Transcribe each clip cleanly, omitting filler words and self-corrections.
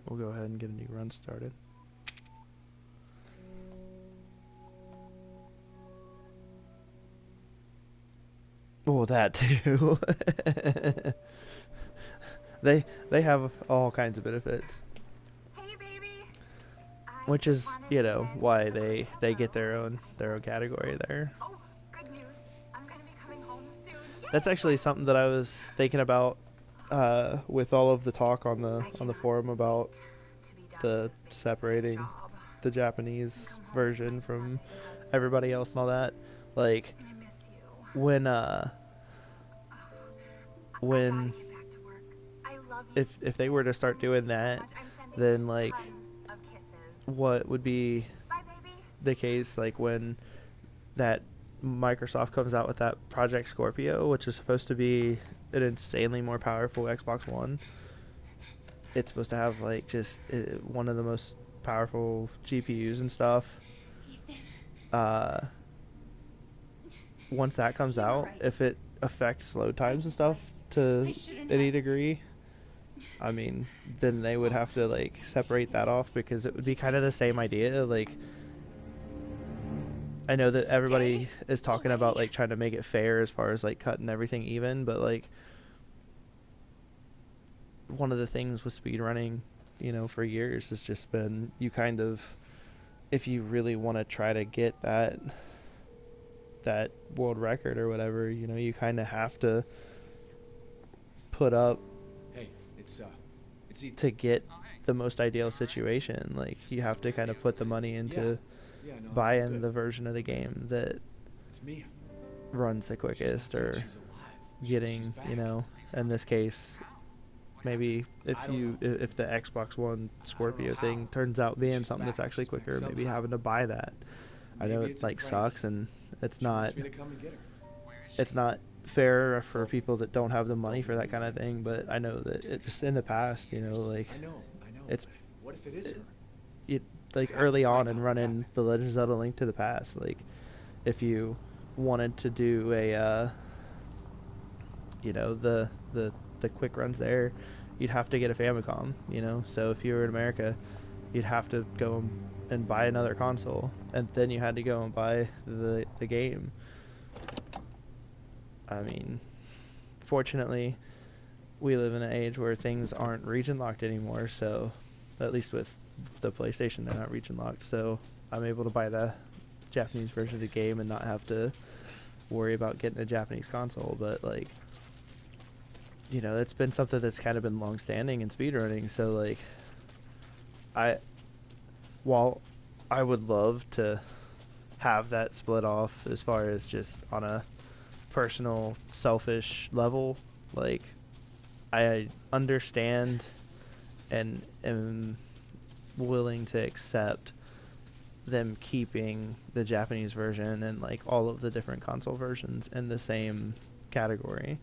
we'll go ahead and get a new run started. Oh, that too. they have all kinds of benefits, Hey, baby. I which just is, wanted you to know, say why a quick they get their own category there. Oh, good news. I'm gonna be coming home soon. That's Yay! actually something that I was thinking about with all of the talk on I the cannot forum about wait to be done with the this babysitting separating job the and Japanese come home to my version from loving husband. everybody else and all that. Like I miss you. when I gotta when get back to work. I love you if they were to and I start miss you doing so that, much. I'm sending then like tons of kisses. what would be Bye, baby. the case like when that Microsoft comes out with that Project Scorpio, which is supposed to be an insanely more powerful Xbox One. It's supposed to have like just one of the most powerful GPUs and stuff. Ethan. Uh, Once that comes You were out, right. if it affects load times and stuff I to shouldn't any have. degree, I mean, then they would have to like separate that off because it would be kind of the same idea. Like, I know that everybody Stay is talking about away. like trying to make it fair as far as like cutting everything even, but like one of the things with speedrunning, you know, for years has just been you kind of, if you really want to try to get that world record or whatever, you know, you kind of have to put up Hey, it's Ethan. to get the most ideal situation. Like you have to kind of put the money Yeah. into Yeah, no, I'm buying good. the version of the game that It's Mia. runs the She's not quickest, dead, or she's alive. She's getting, back. you know, in this case, maybe I don't know. if the Xbox One I don't know Scorpio how, thing turns out but being she's something back that's and actually she's back quicker, maybe somehow. having to buy that. I know Maybe it it's a like prank. sucks and it's She not wants me to come and get her. fair for people that don't have the money for that kind of thing, but I know that it just in the past, you know, like I know. it's But what if it is her? it like I have to early on find in out what running happened. the Legend of Zelda Link to the Past, like if you wanted to do a you know, the quick runs there, you'd have to get a Famicom, you know. So if you were in America, you'd have to go and buy another console, and then you had to go and buy the game. I mean, fortunately, we live in an age where things aren't region locked anymore. So, at least with the PlayStation, they're not region locked. So I'm able to buy the This is Japanese the version of the place. game and not have to worry about getting a Japanese console. But like, you know, it's been something that's kind of been long standing in speedrunning. So like, I while I would love to have that split off as far as just on a personal selfish level, like I understand and am willing to accept them keeping the Japanese version and like all of the different console versions in the same category.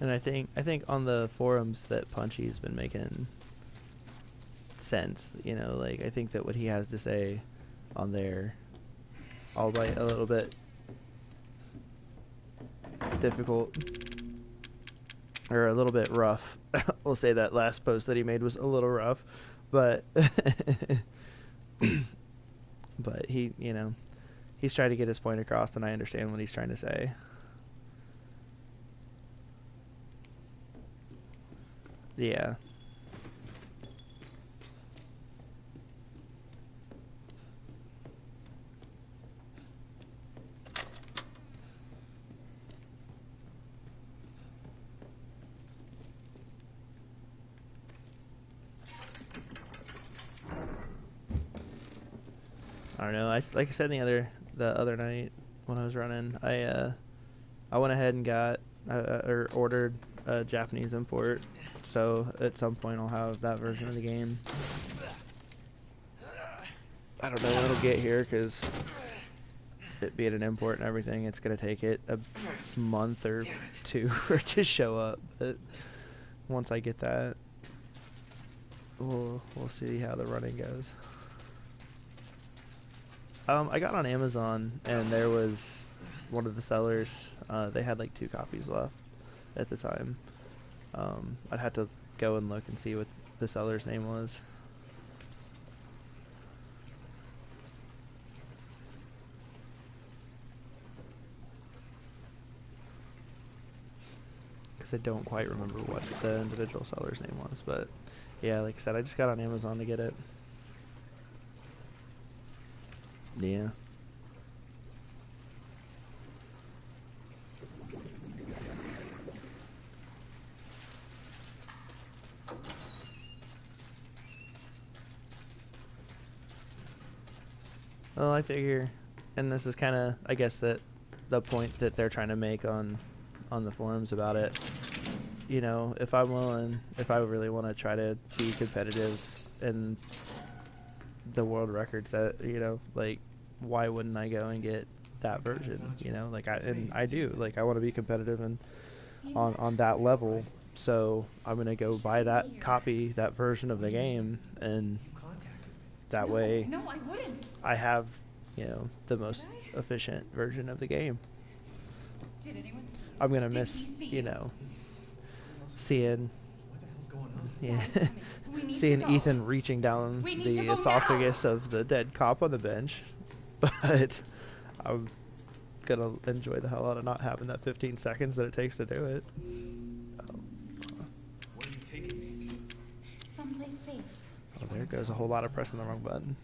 And I think on the forums that Punchy's been making sense, you know, like I think that what he has to say on there, albeit a little bit difficult or a little bit rough. We'll say that last post that he made was a little rough, but but he, you know, he's trying to get his point across, and I understand what he's trying to say. Yeah. I don't know. Like I said the other night when I was running, I went ahead and got or ordered a Japanese import, so at some point I'll have that version of the game. I don't know when it'll get here because it being an import and everything, it's gonna take it a month or two for it to show up. But once I get that, we'll see how the running goes. I got on Amazon and there was one of the sellers. They had like 2 copies left at the time. I'd have to go and look and see what the seller's name was. I don't quite remember what the individual seller's name was, but yeah, like I said, I just got on Amazon to get it. Yeah. Well, I figure, and this is kind of, I guess, that the point that they're trying to make on the forums about it. You know, if I'm willing, if I really want to try to be competitive in the world records, that, you know, like, why wouldn't I go and get that version? You know, like, I do, like, I want to be competitive and on that level, so I'm gonna go buy that copy, that version of the game, and that way No, I wouldn't. I have, you know, the most efficient version of the game. Did anyone see you? I'm gonna Did miss, he see you know, seeing, What the hell's going on? yeah, Dad's coming. We need seeing to go. Ethan reaching down We need to the go esophagus now. of the dead cop on the bench, but I'm gonna enjoy the hell out of not having that 15 seconds that it takes to do it. Where are you taking me? Someplace safe. Oh, there goes a whole lot of pressing the wrong button.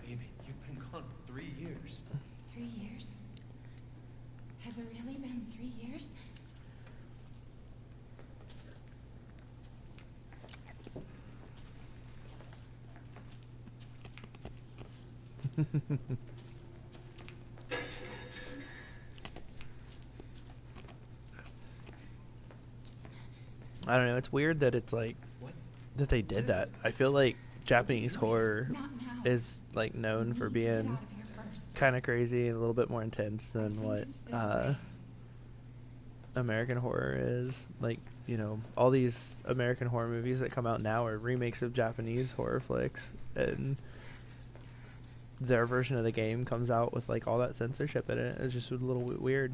Baby, you've been gone for 3 years. 3 years? Has it really been 3 years? I don't know, it's weird that it's like, What? that they did that. I feel like Japanese horror Not now. is like known for We need to get being out of here first. kind of crazy and a little bit more intense than what It's this way. American horror is. Like, you know, all these American horror movies that come out now are remakes of Japanese horror flicks, and their version of the game comes out with like all that censorship in it. It's just a little weird.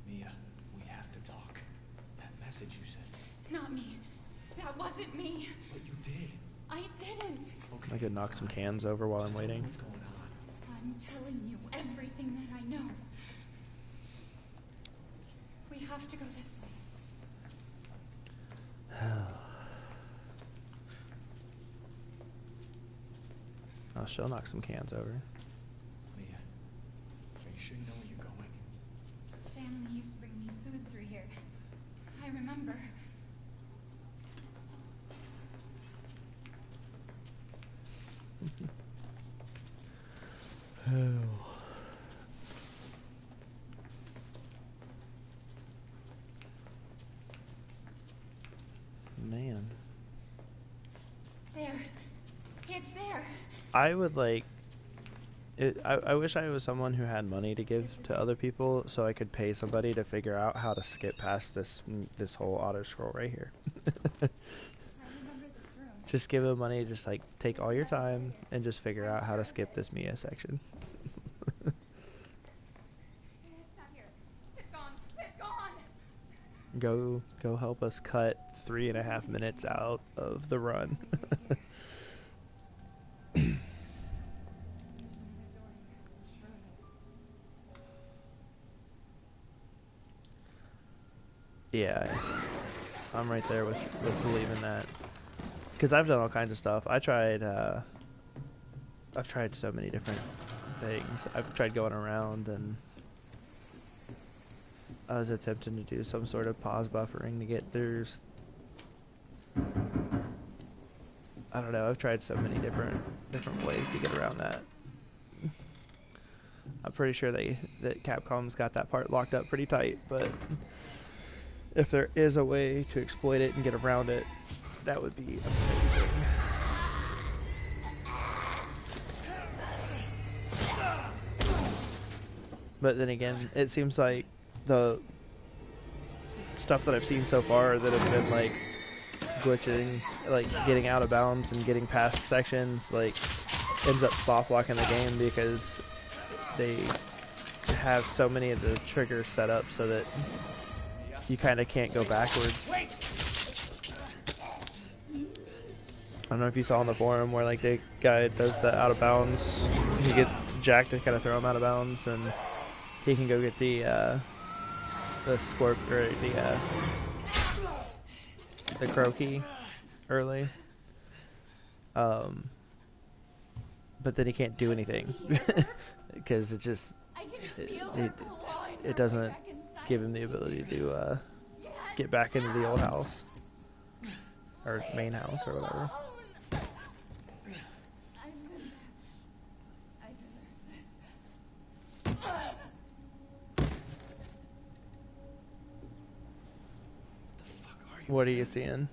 Mia, we have to talk. That message you sent. Not me. That wasn't me. But you did. I didn't. Okay. I could knock some cans over while I'm Just tell me waiting. what's going on. I'm telling you everything that I know. We have to go this way. Oh, she'll knock some cans over. Mia, are you sure you know where you're going? Family used to bring me food through here. I remember. Man. There. It's there. I would like it, I wish I was someone who had money to give to other people so I could pay somebody to figure out how to skip past this whole auto scroll right here. I remember this room. Just give them money, just like take all your time and just figure out how to skip this Mia section. It's not here. It's gone. It's gone. Go help us cut 3.5 minutes out of the run. Yeah, I'm right there with believing that, because I've done all kinds of stuff. I've tried so many different things. I've tried going around, and I was attempting to do some sort of pause buffering to get through. I don't know. I've tried so many different ways to get around that. I'm pretty sure that Capcom's got that part locked up pretty tight, but if there is a way to exploit it and get around it, that would be amazing. But then again, it seems like the stuff that I've seen so far that have been like glitching, like getting out of bounds and getting past sections, like ends up soft locking the game because they have so many of the triggers set up so that you kind of can't go backwards. I don't know if you saw on the forum where like the guy does the out of bounds, he gets Jack to kind of throw him out of bounds, and he can go get the scorp or the crow key early. But then he can't do anything because it doesn't give him the ability to get back into the old house or main house or whatever. What are you seeing?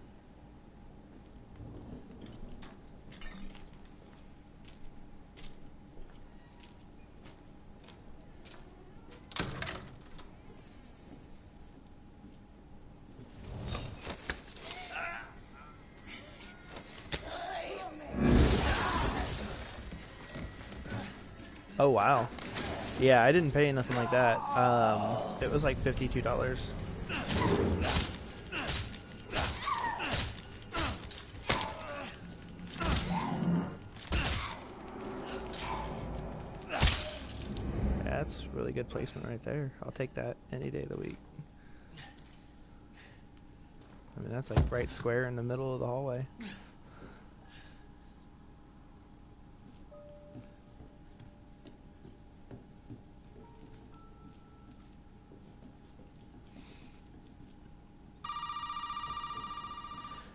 Oh wow. Yeah, I didn't pay nothing like that. It was like $52. That's really good placement right there. I'll take that any day of the week. I mean, that's like right square in the middle of the hallway.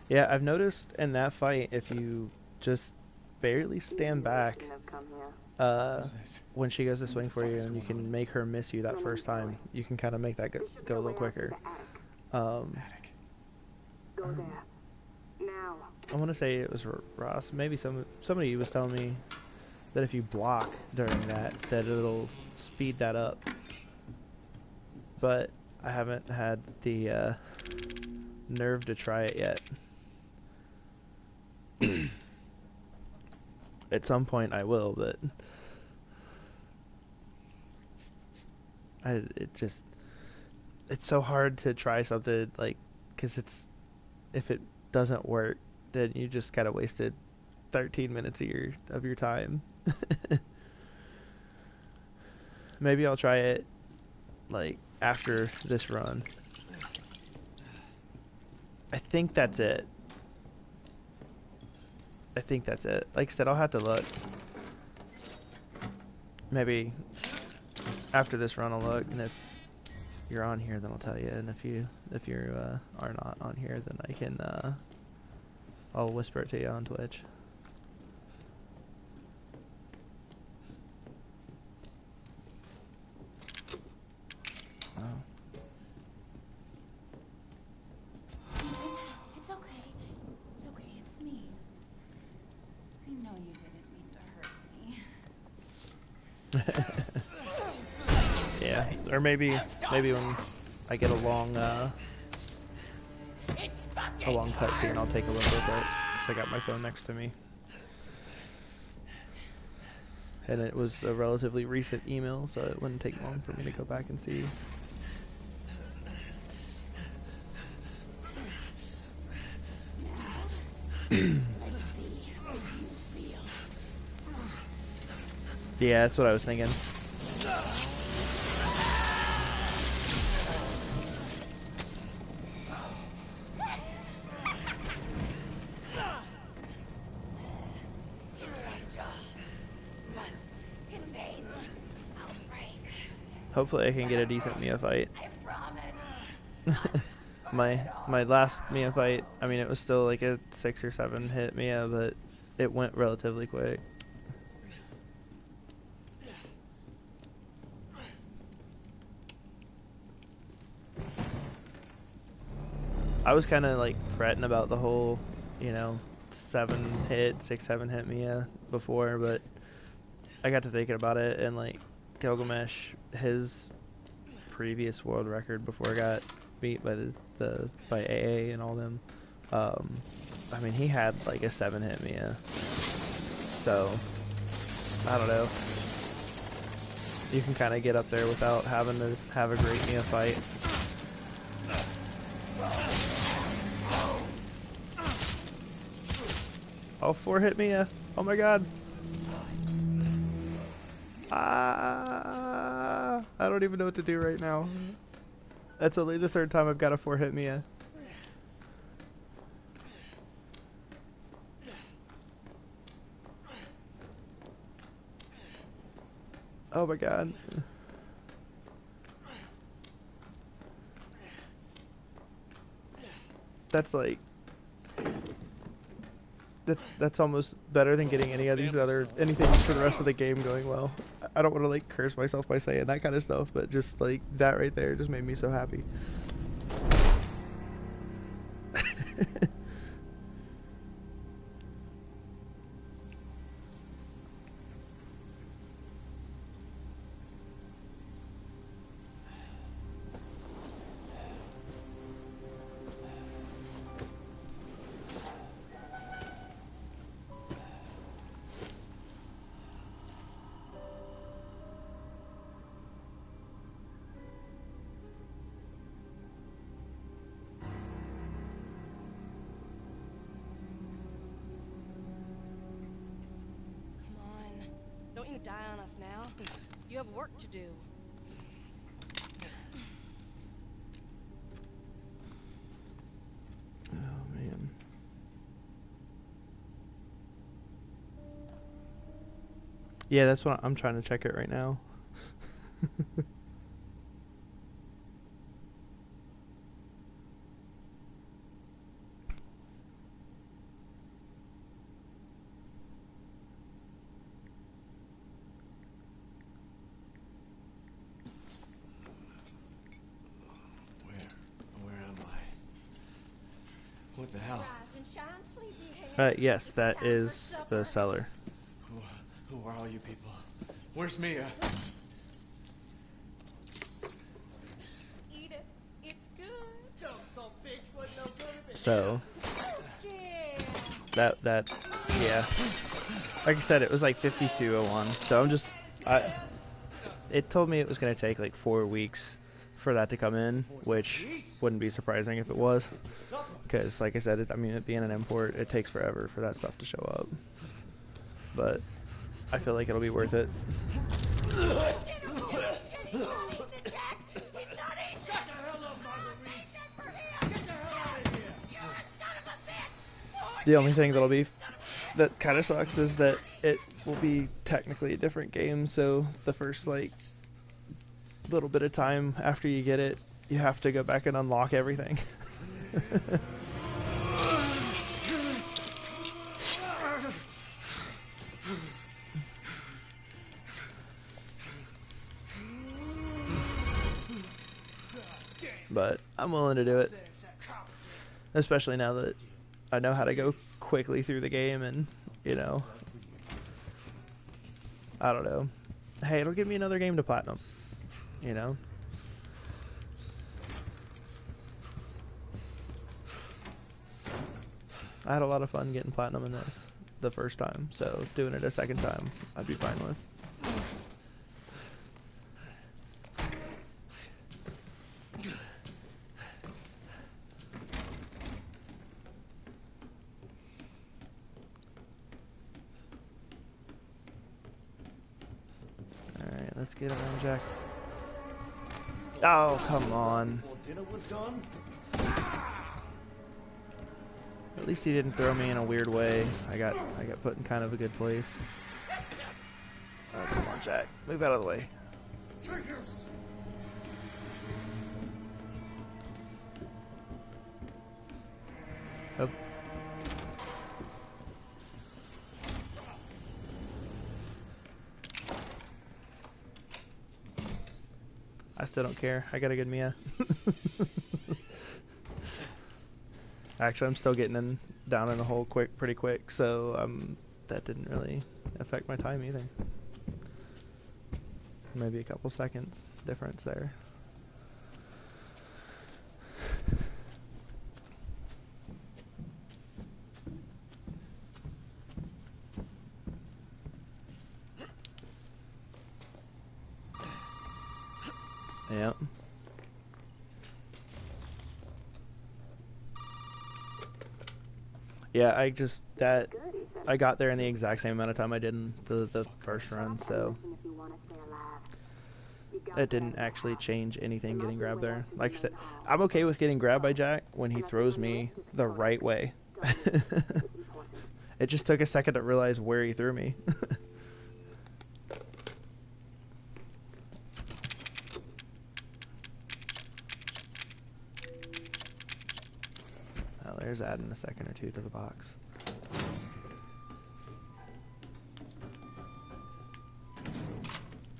Yeah, I've noticed in that fight, if you just barely stand back, when she goes to swing for you, and you can make her miss you that first time, you can kind of make that go a little quicker. I want to say it was Ross. Maybe somebody was telling me that if you block during that it'll speed that up. But I haven't had the nerve to try it yet. At some point I will, but it's so hard to try something like, because if it doesn't work, then you just kind of wasted 13 minutes of your time. Maybe I'll try it like after this run. I think that's it. Like I said, I'll have to look. Maybe after this run I'll look, and if you're on here then I'll tell you, and if you are not on here, then I can I'll whisper it to you on Twitch. Oh. It's okay. It's okay. It's me. I know you didn't mean to hurt me. Yeah, or maybe when I get a long cutscene, I'll take a look at it. So I got my phone next to me, and it was a relatively recent email, so it wouldn't take long for me to go back and see. Yeah, that's what I was thinking. Hopefully I can get a decent Mia fight. my last Mia fight, I mean, it was still like a 6 or 7 hit Mia, but it went relatively quick. I was kind of like fretting about the whole, you know, 7 hit Mia before, but I got to thinking about it, and like Gilgamesh, his previous world record before I got beat by by AA and all them. I mean, he had like a 7 hit Mia, so I don't know. You can kind of get up there without having to have a great Mia fight. Oh, 4 hit Mia. Oh my god. I don't even know what to do right now. That's only the 3rd time I've got a 4 hit Mia. Oh my god. That's like... That's almost better than getting any of these anything for the rest of the game going well. I don't want to like curse myself by saying that kind of stuff, but just like that right there just made me so happy. Don't you die on us now. You have work to do. Oh man. Yeah, that's what I'm trying to check it right now. Where am I? What the hell? Yes, that is the cellar. Who are all you people? Where's Mia? Eat it. It's good. So that yeah. Like I said, it was like 5201. So I'm just it told me it was gonna take like 4 weeks for that to come in, which wouldn't be surprising if it was, because like I said, I mean, it being an import, it takes forever for that stuff to show up. But I feel like it'll be worth it. The only thing that kind of sucks is that it will be technically a different game, so the first like little bit of time after you get it, you have to go back and unlock everything. But I'm willing to do it, especially now that I know how to go quickly through the game, and you know, I don't know, hey, it'll give me another game to platinum, you know. I had a lot of fun getting platinum in this the first time, so doing it a second time I'd be fine with. Alright, let's get him on, Jack. Oh, come on. At least he didn't throw me in a weird way. I got put in kind of a good place. Oh, come on, Jack. Move out of the way. Oh. I still don't care. I got a good Mia. Actually, I'm still getting down in the hole pretty quick, so that didn't really affect my time either. Maybe a couple seconds difference there. Yep. Yeah, I got there in the exact same amount of time I did in the first run, so it didn't actually change anything getting grabbed there. Like I said, I'm okay with getting grabbed by Jack when he throws me the right way. It just took a second to realize where he threw me. Oh, there's adding a second or two to the box.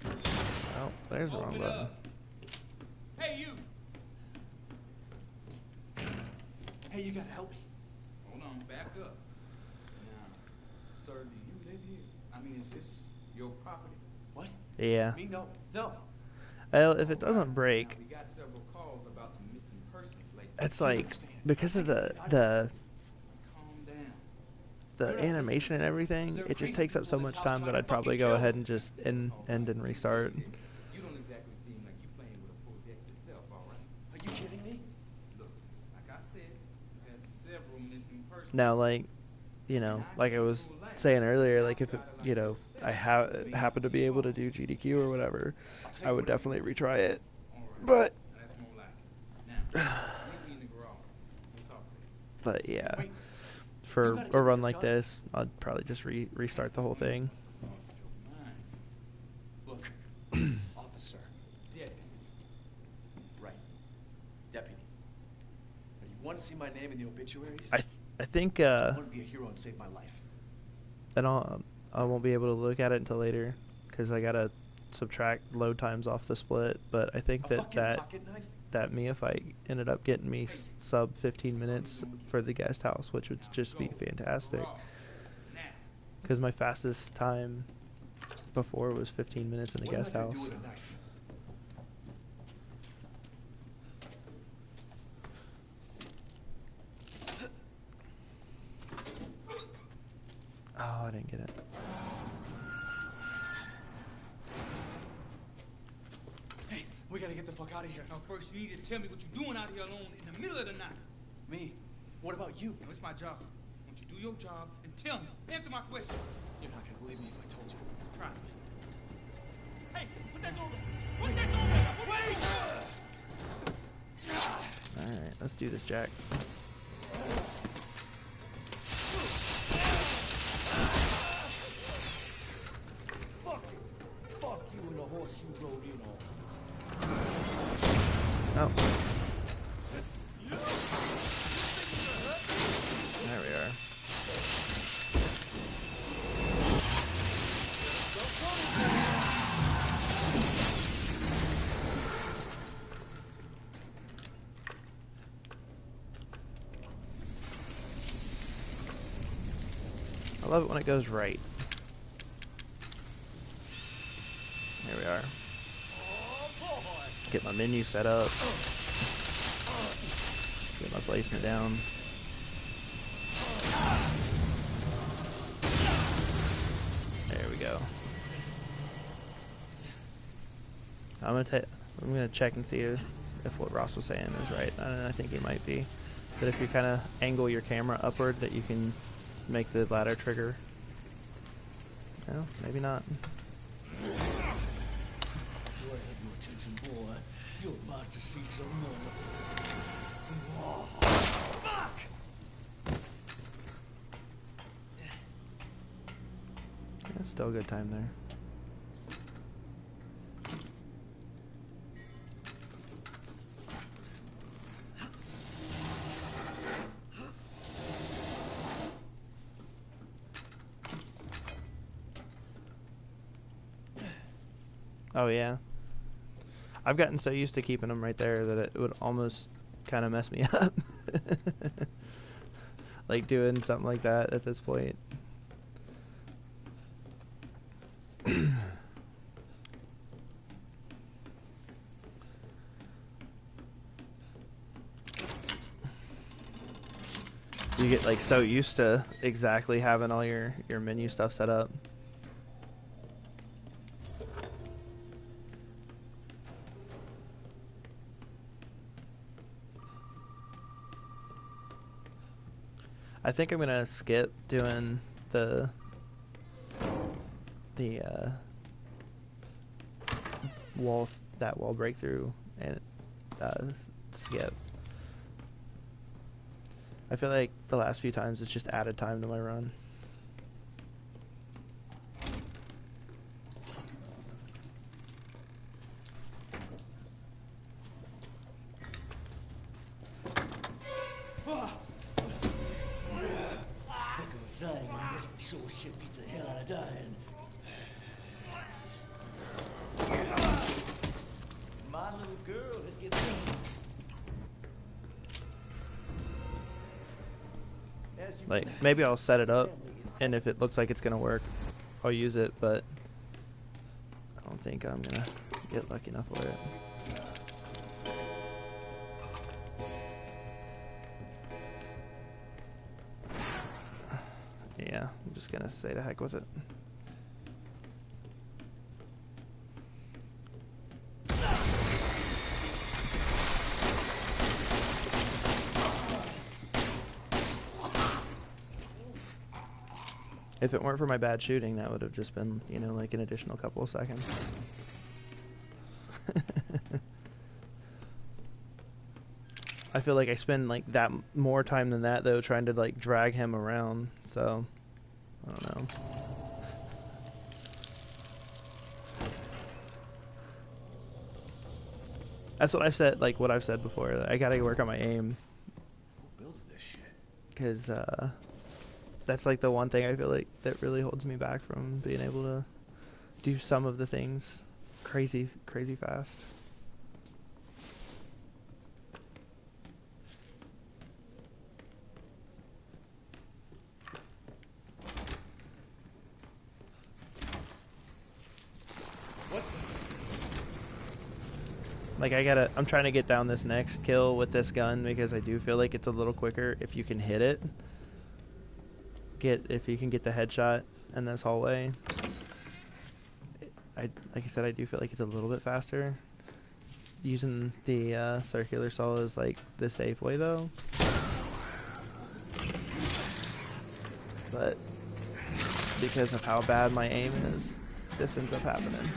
Oh, there's the wrong button. Hey, you! Hey, you gotta help me. Hold on, back up. Now, sir, do you live here? I mean, is this your property? What? Yeah. Me? No. No. Well, if it doesn't break, Now, we got several calls about some missing persons lately. it's like because of the Calm down. animation and everything, it just takes up so much time that I'd probably go ahead and just end and restart. You don't exactly seem like you playing with a full deck yourself, all right? Are you kidding me? Look, like I said, we had several missing persons. Now, like, you know, like I was saying earlier, like if it, you know, I happen to be able to do GDQ or whatever, I would definitely retry it. But That's more like it. Now, meet me in the garage. We'll talk later. but yeah, Wait. for a run like this, I'd probably just restart the whole thing. Look, officer. Deputy. Right. Deputy. Now, you want to see my name in the obituaries? I think I want to be a hero and save my life. and I won't be able to look at it until later because I gotta subtract load times off the split. But I think A fucking pocket knife? that Mia fight ended up getting me sub 15 minutes for the guest house, which would just be fantastic. Because my fastest time before was 15 minutes in the What am I guest gonna house. do with a knife? Oh, I didn't get it. Hey, we gotta get the fuck out of here. Now, first, you need to tell me what you're doing out here alone in the middle of the night. Me? What about you? It's my job. Won't you do your job and tell me? Answer my questions. You're not gonna believe me if I told you. Try me. Hey, put that door back. Put that door back. Wait! Alright, let's do this, Jack. Fuck you and the horse you rode in on. Oh. There we are. I love it when it goes right. Here we are. Get my menu set up. Get my placement down. There we go. I'm gonna check and see if what Ross was saying is right. I think he might be. That if you kind of angle your camera upward, that you can make the ladder trigger. No, maybe not. Go ahead, your attention, boy. You're about to see some more. Oh, fuck! That's still a good time there. Oh yeah. I've gotten so used to keeping them right there that it would almost kind of mess me up. like doing something like that at this point. You get like so used to exactly having all your menu stuff set up. I think I'm gonna skip doing the wall breakthrough and skip. I feel like the last few times it's just added time to my run. Sure shit beats the hell out of dying. My little girl, let's get done. Like, maybe I'll set it up, and if it looks like it's gonna work, I'll use it, but I don't think I'm gonna get lucky enough with it. Yeah, I'm just gonna say to heck with it. If it weren't for my bad shooting, that would have just been, you know, like an additional couple of seconds. I feel like I spend like that more time than that though trying to like drag him around, so I don't know. That's what I've said, like what I've said before. I gotta work on my aim. Who builds this shit? Because that's like the one thing I feel like that really holds me back from being able to do some of the things crazy fast. Like I'm trying to get down this next kill with this gun because I do feel like it's a little quicker if you can hit it. If you can get the headshot in this hallway. Like I said, I do feel like it's a little bit faster. Using the circular saw is like the safe way though. But because of how bad my aim is, this ends up happening.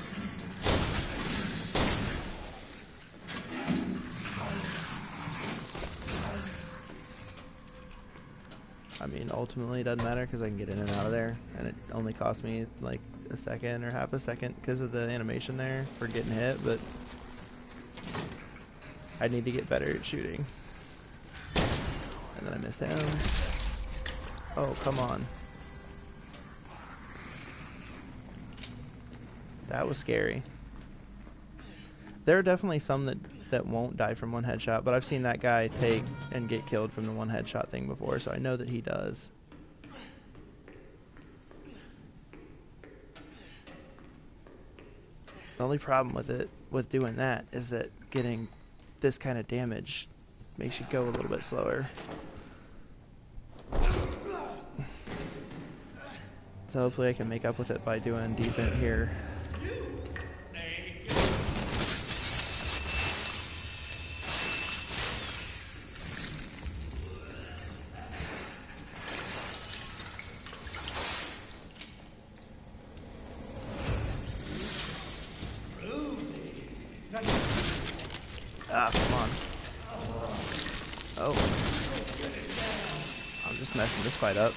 I mean, ultimately it doesn't matter because I can get in and out of there, and it only cost me like a second or half a second because of the animation there for getting hit, but I need to get better at shooting. And then I missed him. Oh, come on. That was scary. There are definitely some that won't die from one headshot, but I've seen that guy take and get killed from the one headshot thing before, so I know that he does. The only problem with doing that is that getting this kind of damage makes you go a little bit slower. So hopefully I can make up with it by doing decent here. Ah, come on. Oh. I'm just messing this fight up.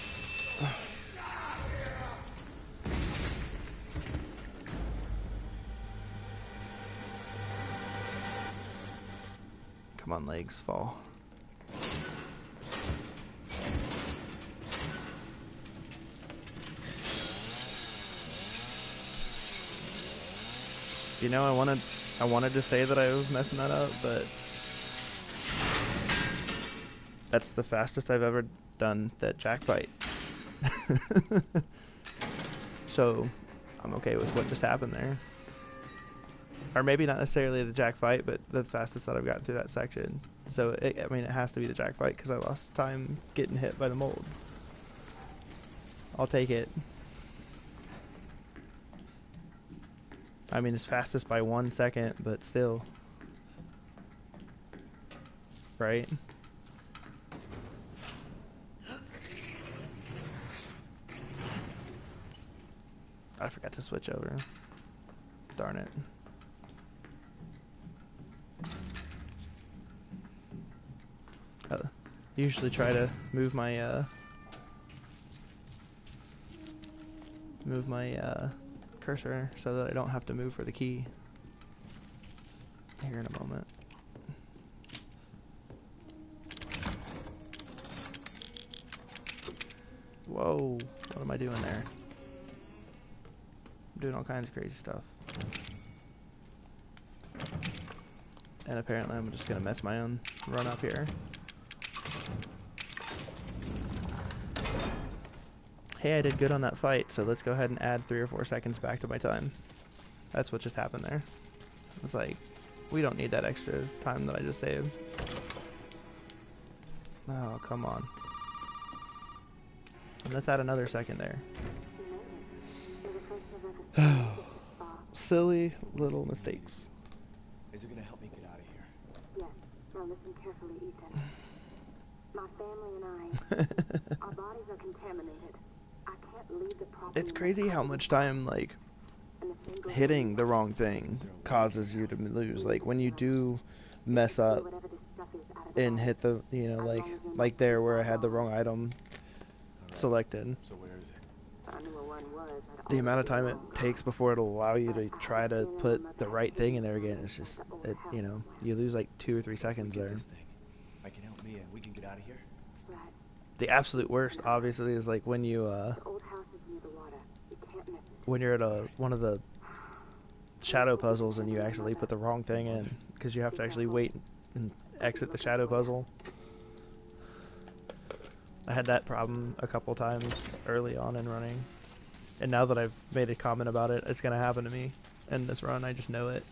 Come on, legs, fall. You know, I wanted to say that I was messing that up, but that's the fastest I've ever done that jack fight. So I'm okay with what just happened there. Or maybe not necessarily the jack fight, but the fastest that I've gotten through that section. So, I mean, it has to be the jack fight because I lost time getting hit by the mold. I'll take it. I mean, it's fastest by 1 second, but still. Right? I forgot to switch over. Darn it. Usually try to move my cursor so that I don't have to move for the key here in a moment. Whoa, what am I doing there? I'm doing all kinds of crazy stuff. And apparently I'm just gonna mess my own run up here. Hey, I did good on that fight, so let's go ahead and add 3 or 4 seconds back to my time. That's what just happened there. It was like, we don't need that extra time that I just saved. Oh, come on. And let's add another second there. Silly little mistakes. Is it gonna help me get out of here? Yes. Now listen carefully, Ethan. My family and I, our bodies are contaminated. I can't leave the problem. It's crazy how much time, like, hitting the wrong thing causes you to lose. Like, when you do mess up and hit the, you know, like there where I had the wrong item selected. So where is it? The amount of time it takes before it'll allow you to try to put the right thing in there again, it's just, you know, you lose like 2 or 3 seconds there. I can help me and we can get out of here. The absolute worst, obviously, is like when you, when you're at one of the shadow puzzles and you actually put the wrong thing in, because you have to actually wait and exit the shadow puzzle. I had that problem a couple times early on in running. And now that I've made a comment about it, it's going to happen to me in this run. I just know it.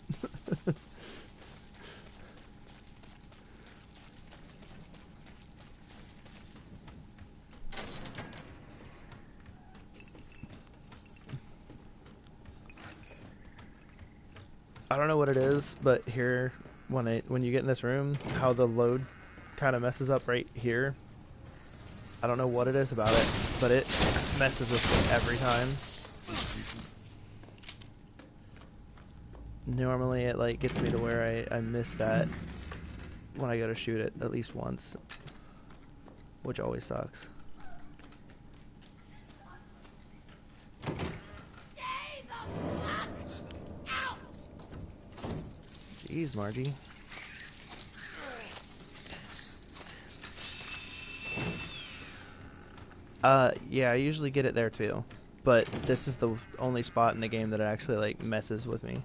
I don't know what it is, but here, when you get in this room, how the load kind of messes up right here. I don't know what it is about it, but it messes with me every time. Normally it like gets me to where I miss that when I go to shoot it at least once, which always sucks. Jeez, Margie. Yeah, I usually get it there too, but this is the only spot in the game that it actually like messes with me.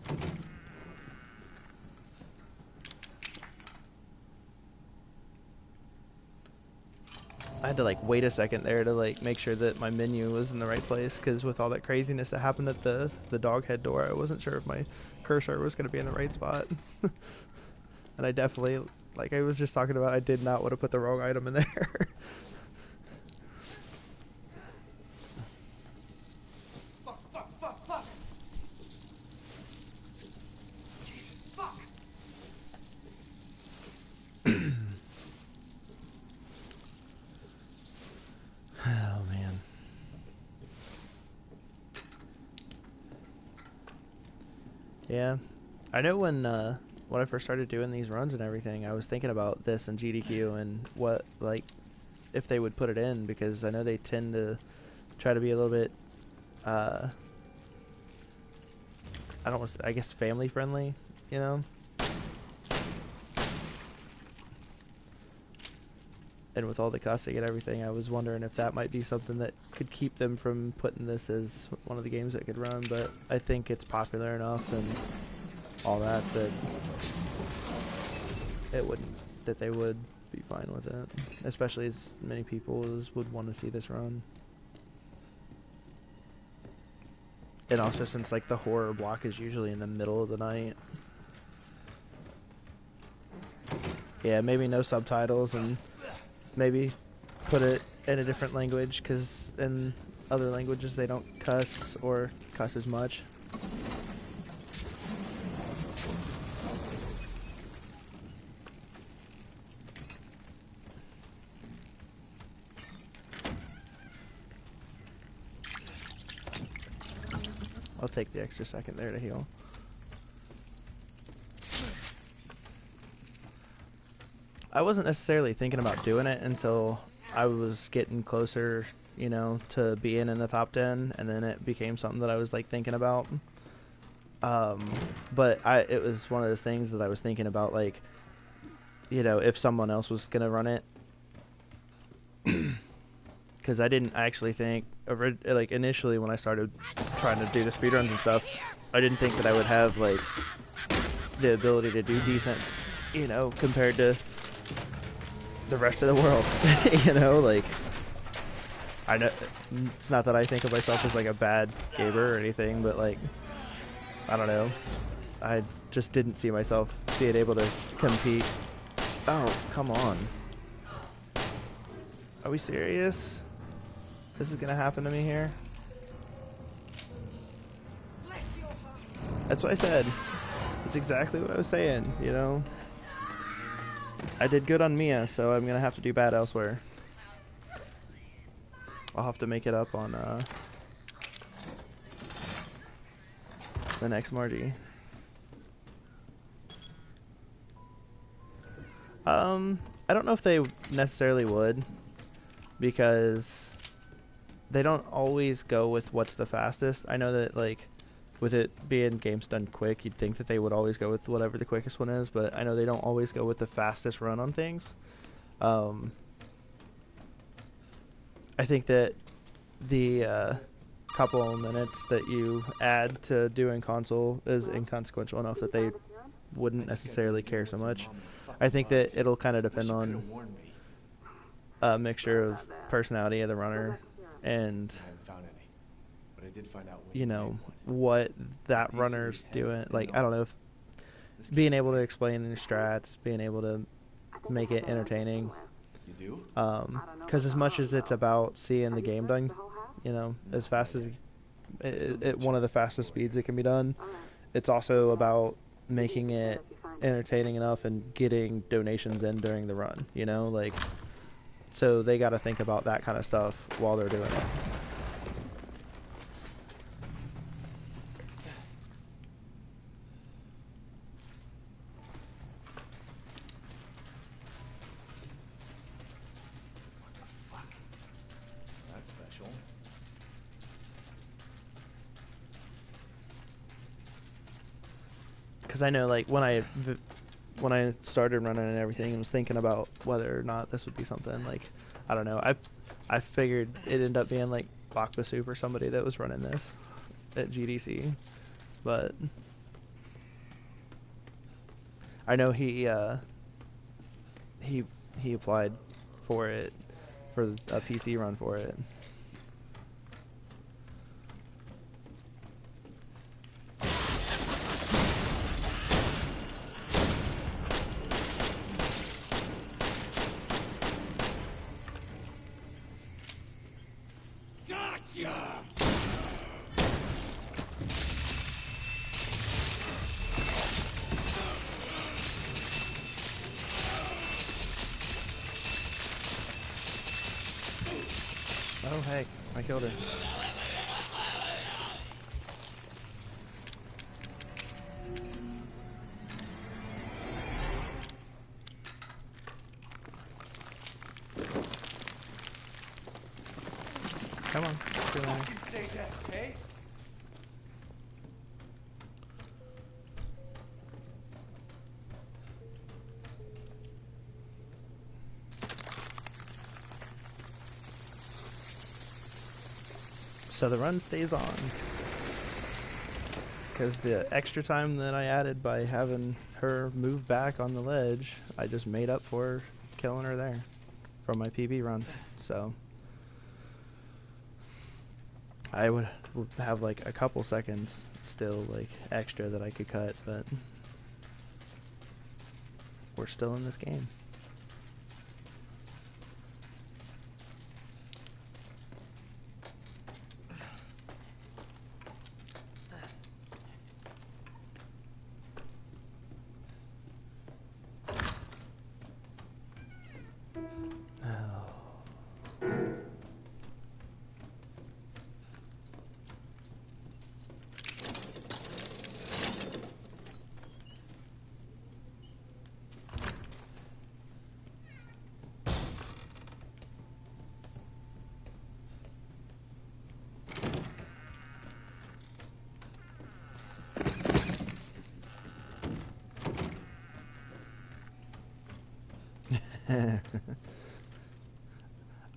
I had to like wait a second there to like make sure that my menu was in the right place, because with all that craziness that happened at the dog head door, I wasn't sure if my cursor was going to be in the right spot. And I definitely, like I was just talking about, I did not want to put the wrong item in there. Oh man. Yeah, I know when I first started doing these runs and everything, I was thinking about this and GDQ and what, like, if they would put it in, because I know they tend to try to be a little bit, I don't want to, I guess, family friendly, you know? And with all the cussing and everything, I was wondering if that might be something that could keep them from putting this as one of the games that could run, but I think it's popular enough and all that that it wouldn't, that they would be fine with it, especially as many people as would want to see this run. And also since like the horror block is usually in the middle of the night. Yeah, maybe no subtitles and maybe put it in a different language, because in other languages they don't cuss or cuss as much. I'll take the extra second there to heal. I wasn't necessarily thinking about doing it until I was getting closer, you know, to being in the top 10, and then it became something that I was like thinking about. But it was one of those things that I was thinking about, like, you know, if someone else was gonna run it, because I didn't actually think, like, initially when I started trying to do the speedruns and stuff, I didn't think that I would have like the ability to do decent, you know, compared to the rest of the world. You know, like, I know it's not that I think of myself as like a bad gamer or anything, but like, I don't know, I just didn't see myself being able to compete. Oh, come on. Are we serious? This is gonna happen to me here? That's what I said. That's exactly what I was saying, you know? I did good on Mia, so I'm gonna have to do bad elsewhere. I'll have to make it up on the next Margie. I don't know if they necessarily would, because they don't always go with what's the fastest. I know that, like, with it being games done quick, you'd think that they would always go with whatever the quickest one is, but I know they don't always go with the fastest run on things. I think that the couple of minutes that you add to doing console is inconsequential enough that they wouldn't necessarily care so much. I think that it'll kind of depend on a mixture of personality of the runner and, you know, what that runner's doing. Like, I don't know, if being able to explain their strats, being able to make it entertaining. Because as much as it's about seeing the game done, you know, as fast as one of the fastest speeds it can be done, it's also about making it entertaining enough and getting donations in during the run, you know, like, so they got to think about that kind of stuff while they're doing it. That's special. Because I know, like, when I started running and everything, and was thinking about whether or not this would be something, like, I don't know, I figured it ended up being like Bakba Soup or somebody that was running this at GDC, but I know he applied for it, for a PC run for it. Oh, hey, I killed it. Come on. Get on. Say that, okay? So the run stays on, because the extra time that I added by having her move back on the ledge, I just made up for killing her there from my PB run. So I would have like a couple seconds still like extra that I could cut, but we're still in this game.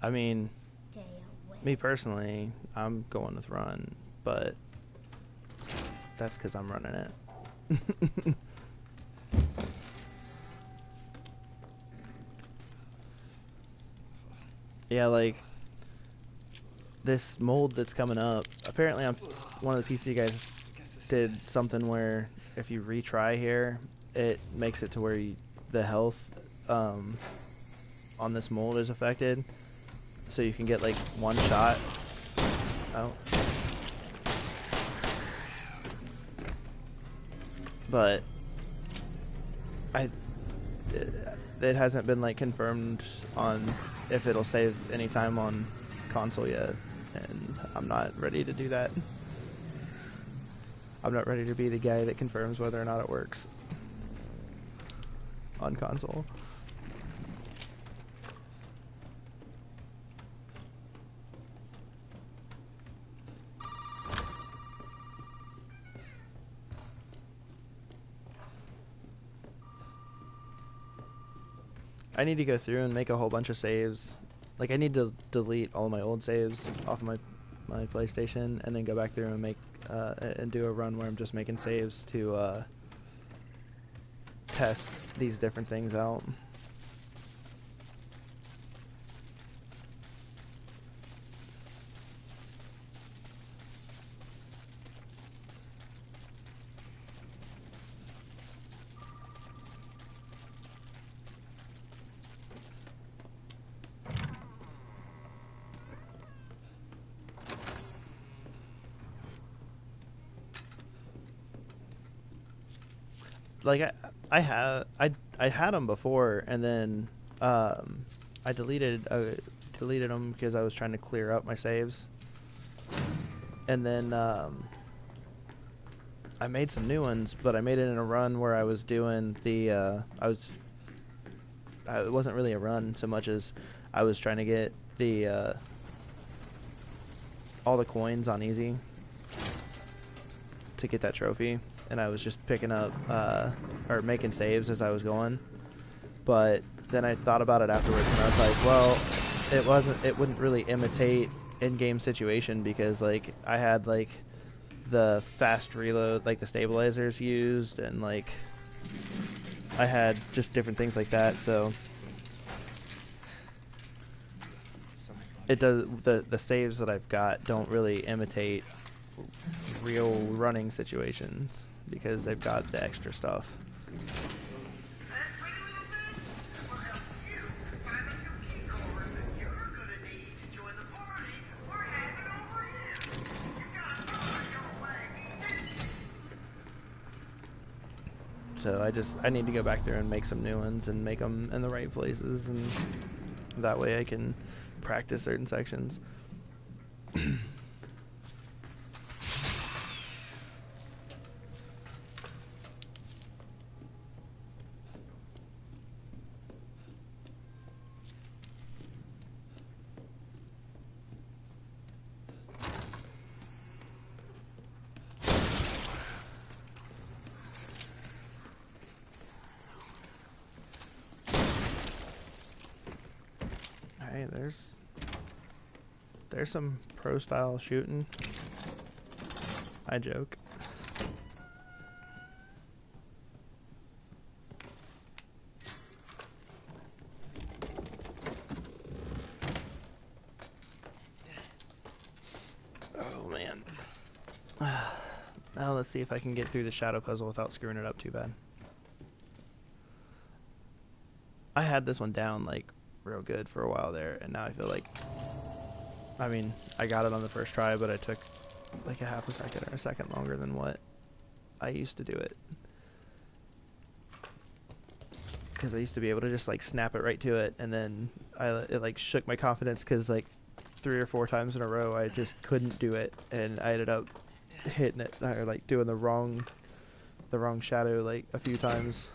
I mean, me personally, I'm going with run, but that's because I'm running it. Yeah, like this mold that's coming up. Apparently, one of the PC guys did something where if you retry here, it makes it to where the health on this mold is affected, so you can get like one shot. Oh. But it hasn't been like confirmed on if it'll save any time on console yet, and I'm not ready to do that. I'm not ready to be the guy that confirms whether or not it works on console. I need to go through and make a whole bunch of saves. Like, I need to delete all my old saves off of my PlayStation and then go back through and make and do a run where I'm just making saves to test these different things out. Like I had them before, and then I deleted them because I was trying to clear up my saves, and then I made some new ones, but I made it in a run where I was doing the it wasn't really a run so much as I was trying to get the all the coins on easy to get that trophy. And I was just picking up or making saves as I was going, but then I thought about it afterwards, and I was like, well, it wouldn't really imitate in-game situation, because like I had like the fast reload, like the stabilizers used, and like I had just different things like that, so it does the saves that I've got don't really imitate real running situations, because they've got the extra stuff. So I need to go back there and make some new ones and make them in the right places, and that way I can practice certain sections. Hey, there's some pro style shooting. I joke. let's see if I can get through the shadow puzzle without screwing it up too bad. I had this one down like real good for a while there, and now I feel like, I mean, I got it on the first try, but I took like a half a second or a second longer than what I used to do it. Because I used to be able to just like snap it right to it, and then it like shook my confidence because like 3 or 4 times in a row I just couldn't do it, and I ended up hitting it or like doing the wrong shadow like a few times.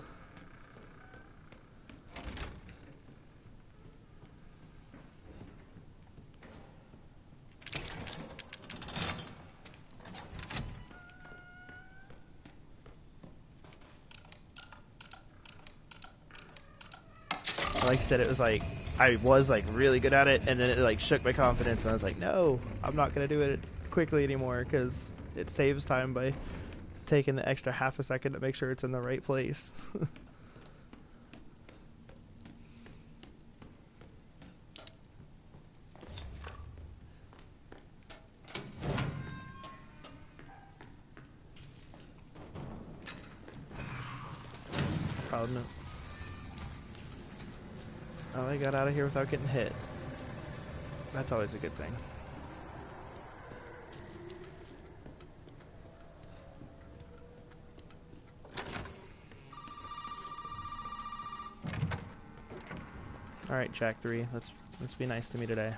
Like I said, it was like I was like really good at it, and then it like shook my confidence, and I was like, no, I'm not gonna do it quickly anymore because it saves time by taking the extra half a second to make sure it's in the right place. Proud note. Oh, I got out of here without getting hit. That's always a good thing. All right, Jack 3. Let's be nice to me today.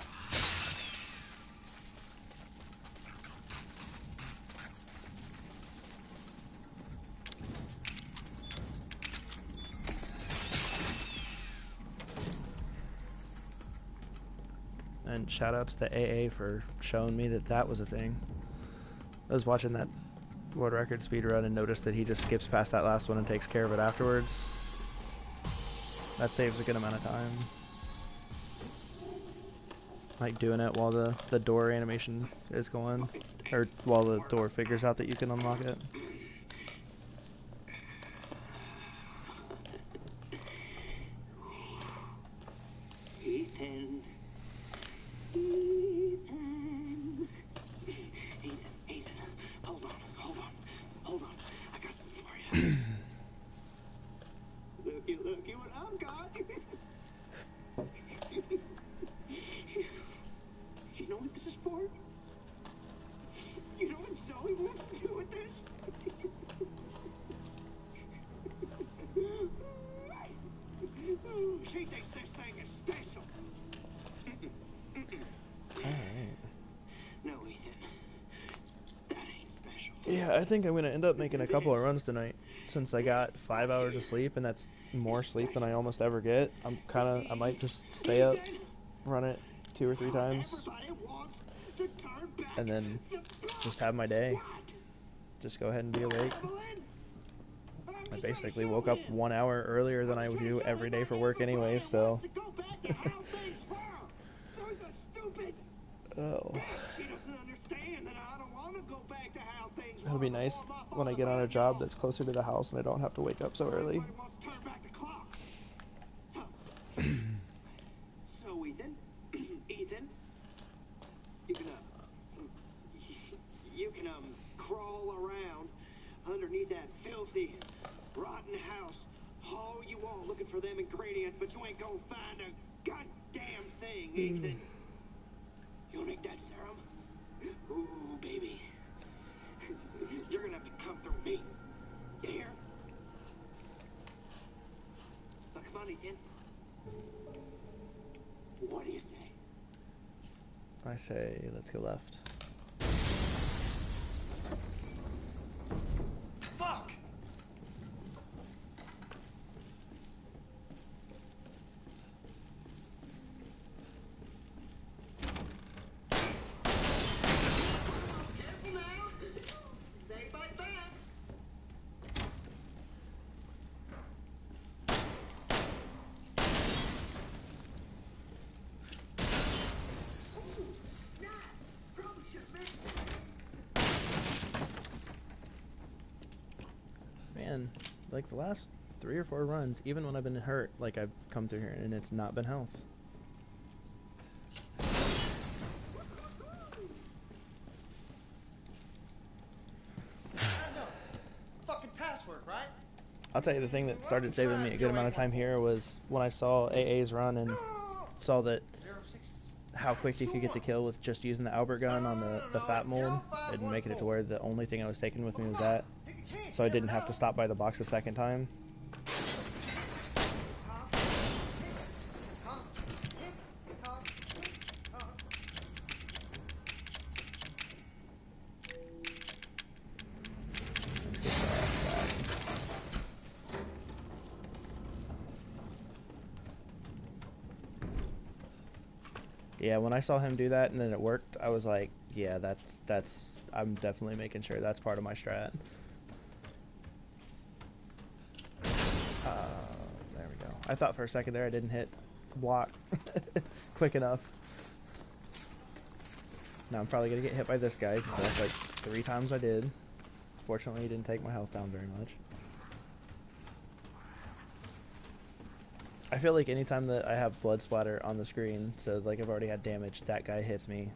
And shoutouts to AA for showing me that that was a thing. I was watching that world record speedrun and noticed that he just skips past that last one and takes care of it afterwards. That saves a good amount of time. Like doing it while the door animation is going, or while the door figures out that you can unlock it. Ethan. Hold on. I got something for you. Looky what I've got. You know what this is for? You know what Zoe wants to do with this? She thinks this thing is special. No, Ethan. That ain't special. Yeah, I think I'm gonna end up making a couple of runs tonight, since I got 5 hours of sleep, and that's more sleep than I almost ever get. I might just stay up, run it 2 or 3 times, and then just have my day. Just go ahead and be awake. I basically woke up 1 hour earlier than I would do every day for work anyway, so. Oh. It'll be nice when I get on a job that's closer to the house and I don't have to wake up so early. So Ethan, you can crawl around underneath that filthy, rotten house all you want looking for them ingredients, but you ain't gonna find a goddamn thing, Ethan. You need that serum? Ooh, baby. You're gonna have to come through me. You hear? Now, come on, Ethan. What do you say? I say, let's go left. Fuck! Careful now. They fight back. Man, like the last 3 or 4 runs, even when I've been hurt, like I've come through here and it's not been health. password, right? I'll tell you, the thing that started saving me a good amount of time here was when I saw AA's run and saw that how quick you could get the kill with just using the Albert gun on the fat mold and making it to where the only thing I was taking with me was that, so I didn't have to stop by the box a second time. Yeah, when I saw him do that and then it worked, I was like, yeah, that's I'm definitely making sure that's part of my strat. There we go. I thought for a second there I didn't hit block quick enough. Now I'm probably gonna get hit by this guy, because that's like 3 times I did. Fortunately, he didn't take my health down very much. I feel like anytime that I have blood splatter on the screen, so like I've already had damage, that guy hits me.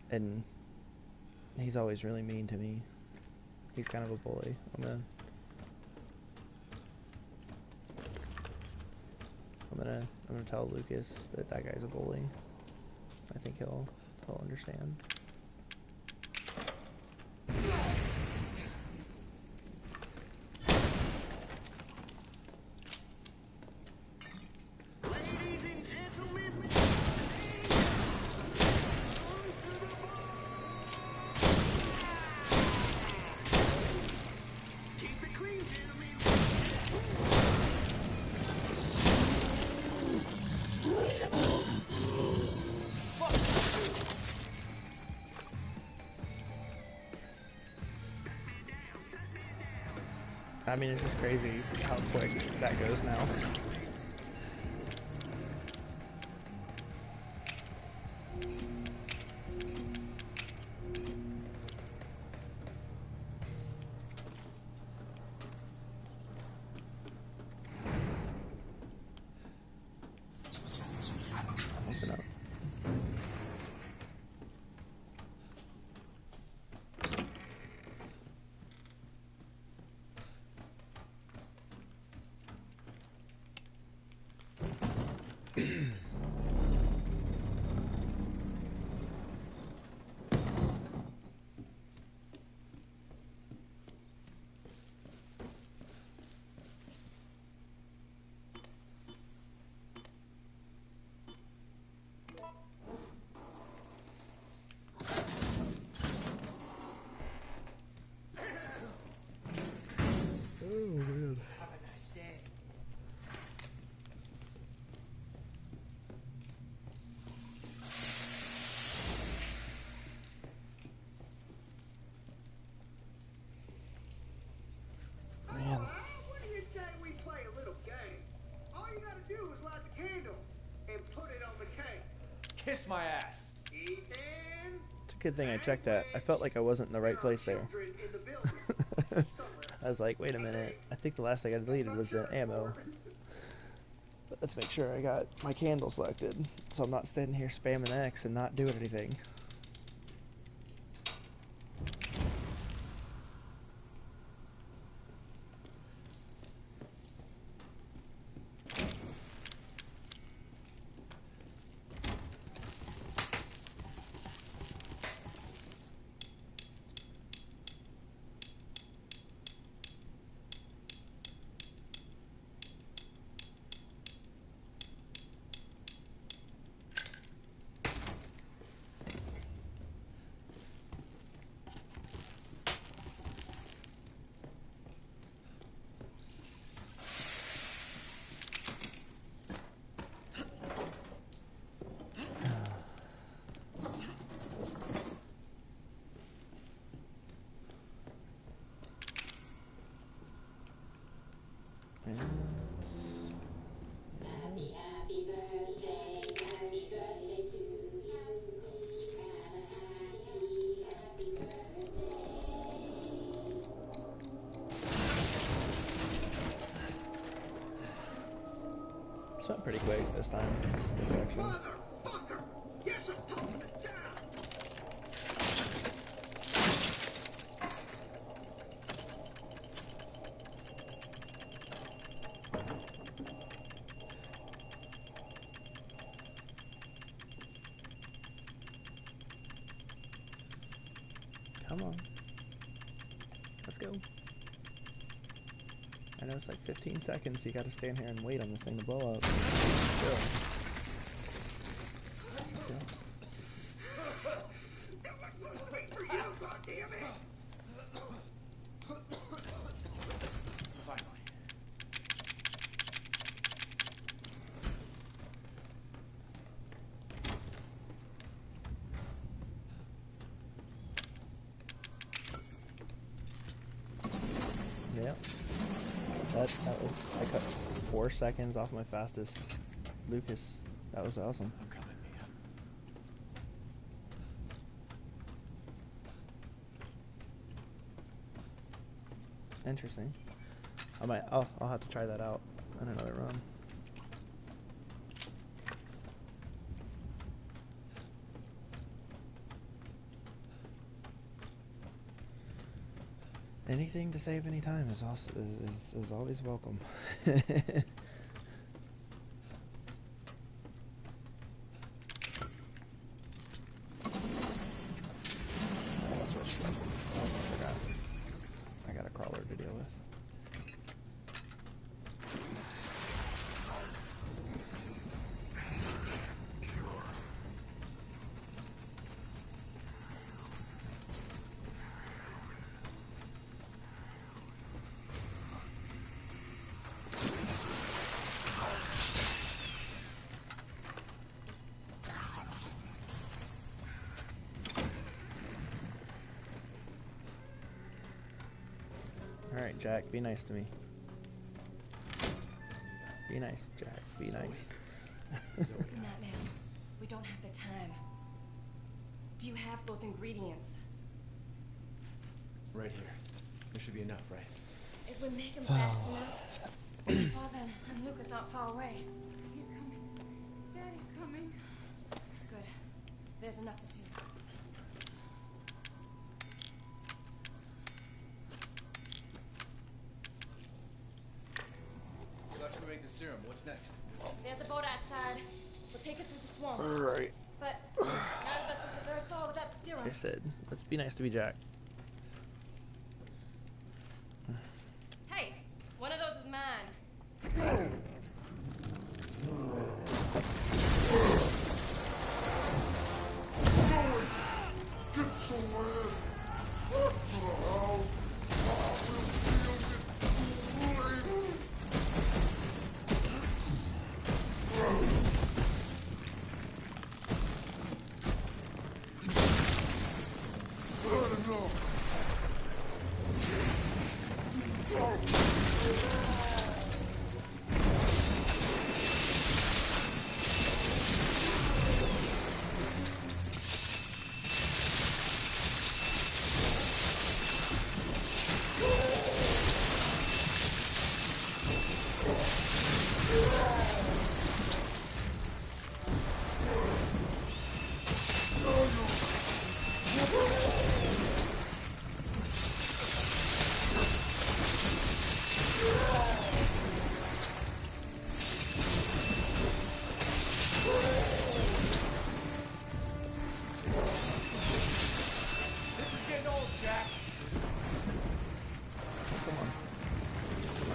And he's always really mean to me. He's kind of a bully. I'm gonna tell Lucas that that guy's a bully. I think he'll understand. I mean, it's just crazy how quick that goes now. Open up. Have a nice day. Man. What do you say we play a little game? All you gotta do is light the candle and put it on the cake. Kiss my ass. Ethan. It's a good thing I checked that. I felt like I wasn't in the right place there. Children in the building. I was like, wait a minute. I think the last thing I deleted was the ammo. But let's make sure I got my candle selected, so I'm not standing here spamming X and not doing anything. This went pretty quick this time, this section. Motherfucker! You're supposed to die! Come on. Let's go. I know it's like 15 seconds, so you gotta stand here and wait on this thing to blow up. Chill. Let's go. Finally. Yeah. That was, I cut 4 seconds off my fastest Lucas. That was awesome. I'm coming, Mia. Interesting. I'll have to try that out on another run. Anything to save any time is also is always welcome. I got a crawler to deal with. Alright, Jack, be nice to me. Be nice, Jack. Be nice. Not now. We don't have the time. Do you have both ingredients? Right here. There should be enough, right? If we make them fast enough, Father and Lucas aren't far away. He's coming. Daddy's coming. Good. There's enough for two. After we make the serum, what's next? There's a boat outside. We'll take it through the swamp. Alright. But none of us will get very far without the serum. Like I said, let's be nice to me, Jack. Hey, one of those is mine.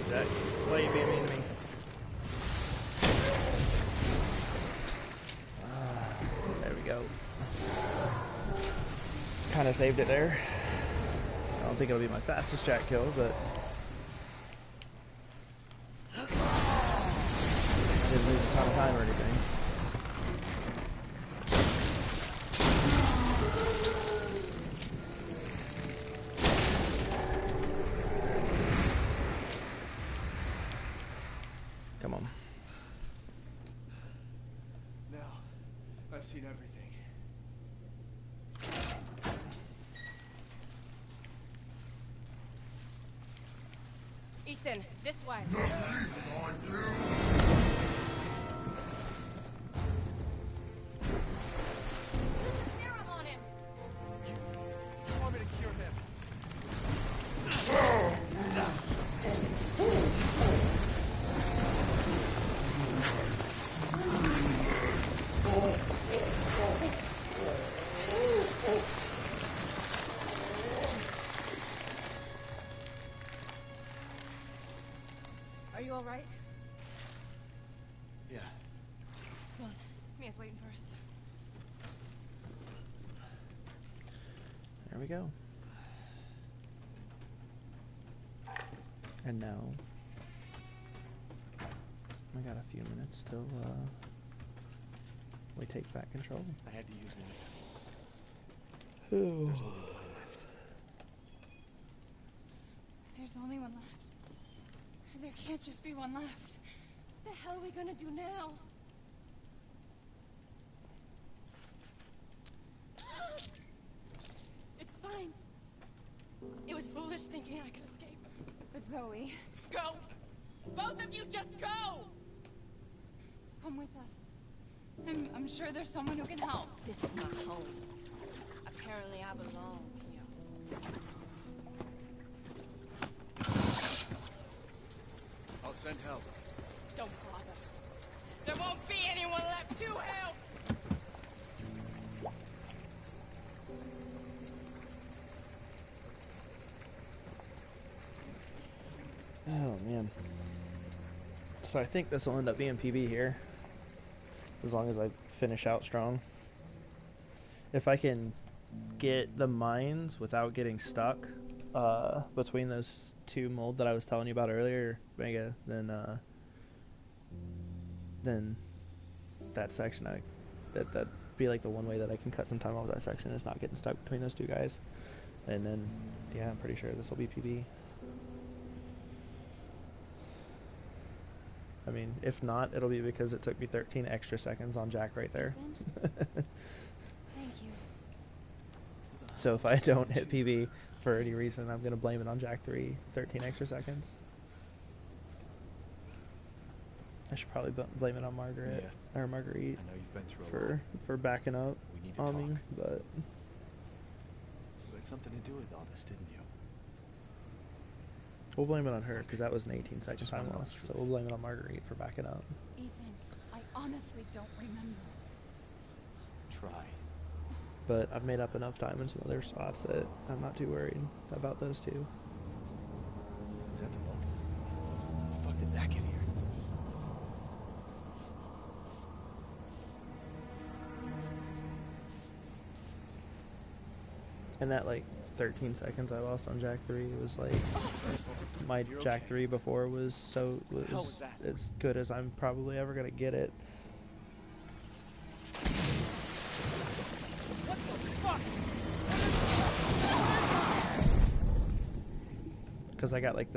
Jack. Why are you being mean to me? There we go. Kind of saved it there. I don't think it'll be my fastest Jack kill, but I didn't lose a ton of time or anything. Come on. Now, I've seen everything. Ethan, this way. Serum on him. You want me to cure him? right? Yeah. Come on. Mia's waiting for us. There we go. And now we got a few minutes till we take back control. I had to use one. Oh. There's only one left. There's only one left. There can't just be one left. What the hell are we gonna do now? It's fine. It was foolish thinking I could escape. But Zoe, Go! Both of you just go! come with us. I'm sure there's someone who can help. This is not home. Apparently I belong here. I'll send help. Don't bother. There won't be anyone left to help! Oh man. So I think this will end up being PB here, as long as I finish out strong. If I can get the mines without getting stuck between those two mold that I was telling you about earlier, Mega, then that section that'd be like the one way that I can cut some time off that section is not getting stuck between those two guys. And then yeah, I'm pretty sure this will be PB. I mean, if not, it'll be because it took me 13 extra seconds on Jack right there. Thank you. So if I don't hit PB for any reason, I'm going to blame it on Jack 3, 13 extra seconds. I should probably blame it on Margaret, or Marguerite, I know you've been through a lot. for backing up We need to on talk. me, but You had something to do with all this, didn't you? we'll blame it on her because that was an 18-second just time wanna know loss. the So truth. we'll blame it on Marguerite for backing up. Ethan, I honestly don't remember. Try. But I've made up enough time in some other spots that I'm not too worried about those two. Is that the boat? How the fuck did that get here? And that like 13 seconds I lost on Jack 3 was like my You're Jack okay. 3 before was the hell was that? as good as I'm probably ever gonna get it. What the fuck? Because I got like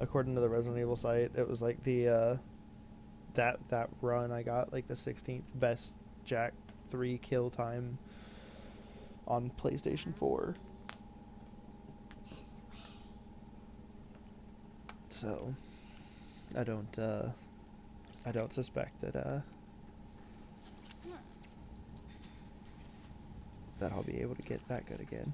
according to the Resident Evil site, it was like the that run I got like the 16th best Jack 3 kill time on PlayStation 4. So I don't suspect that that I'll be able to get that good again.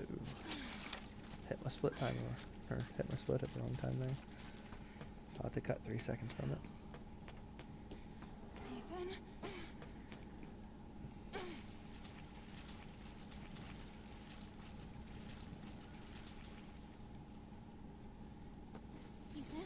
Ooh. Hit my split time or hit my split at the wrong time there. I'll have to cut 3 seconds from it. Ethan? Ethan? Ethan?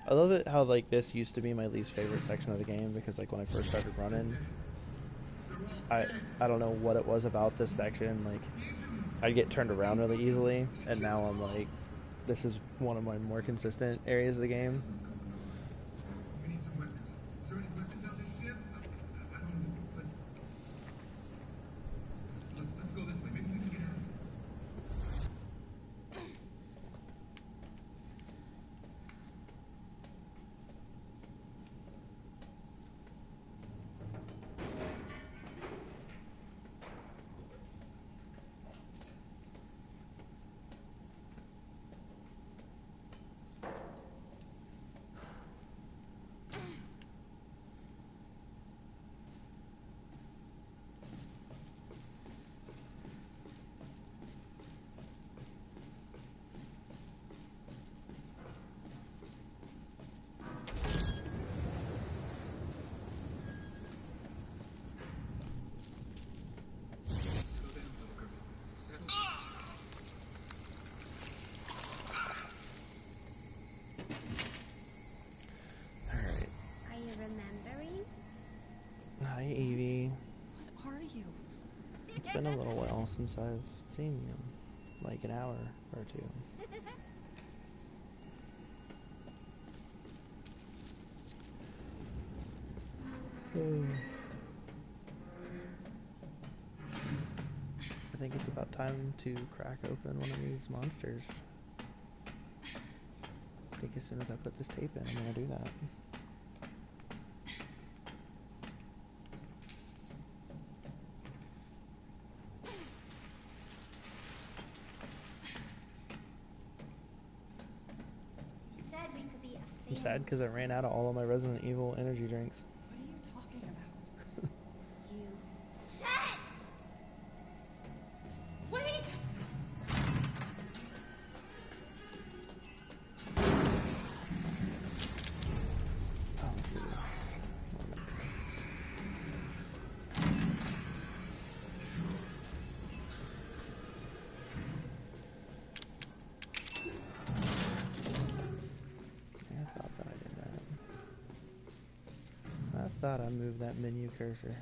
I love it how like this used to be my least favorite section of the game because like when I first started running, I don't know what it was about this section. Like I'd get turned around really easily, and now I'm like, this is one of my more consistent areas of the game. We need some weapons. Is there any weapons on this ship? I don't know, but look, let's go this way. Maybe we can get out. Settle down, little girl. Settle down. Alright. Are you remembering? Hi, Evie. What are you? It's been a little while since I've seen you. Like an hour or two. I think it's about time to crack open one of these monsters. I think as soon as I put this tape in, I'm gonna do that. You said we could be a I'm sad because I ran out of all of my Resident Evil energy drinks. What are you talking about? You said! Wait! Oh, dude. Yeah, I thought that I did that. I thought I moved that menu cursor.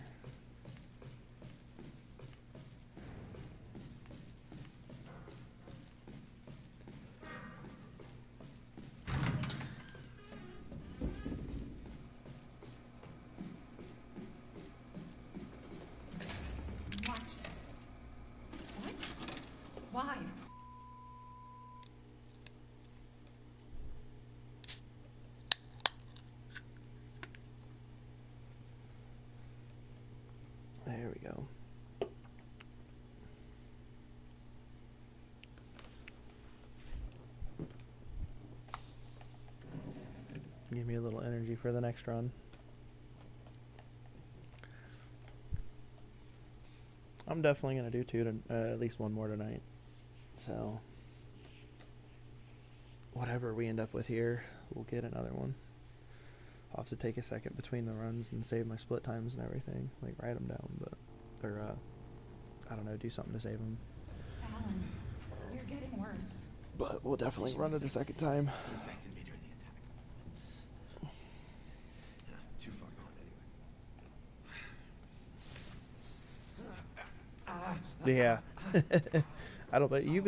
What? What? Why? There we go. Give me a little energy for the next run. I'm definitely gonna do at least one more tonight. So whatever we end up with here, we'll get another one. I'll have to take a second between the runs and save my split times and everything, like write them down, or I don't know, do something to save them. Alan, you're getting worse. But we'll definitely run it a second time. He infected me during the attack. Yeah, too far gone anyway. Yeah. I don't. But you've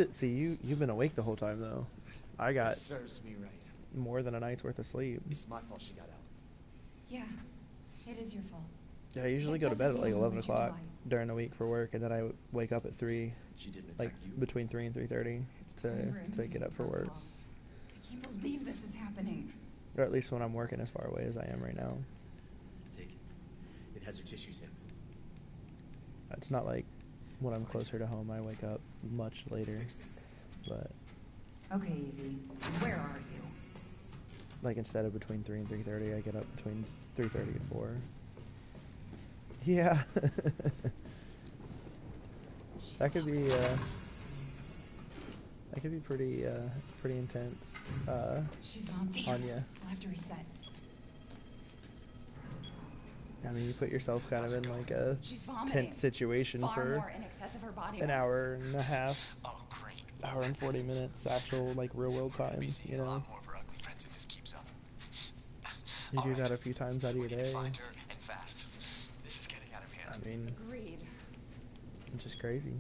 been awake the whole time though. I got It serves me right. more than a night's worth of sleep. It's my fault she got out. Yeah, it is your fault. Yeah, I usually It go to bed at doesn't like mean 11 what you o'clock do. during the week for work, and then I wake up at 3, She didn't attack like you. between 3 and 3:30 to get up for work. I can't believe this is happening. Or at least when I'm working as far away as I am right now. Take it. It has her tissue samples. It's not like when I'm closer to home, I wake up much later. Fix this. But Okay, Evie, where are you? like instead of between 3 and 3:30, I get up between 3:30 and 4. Yeah. That could be pretty intense She's on. Damn. on ya. I'll have to reset. I mean, you put yourself kind of in like a She's vomiting. tense situation Far for more in excess of her body an mass. hour and a half, Oh, great. hour and 40 minutes actual like real world time, Be seeing you a know. lot more of her ugly friends if this keeps up. You do that a few times out of your We need to day. find her, and fast. This is getting out of hand. I mean, Agreed. it's just crazy.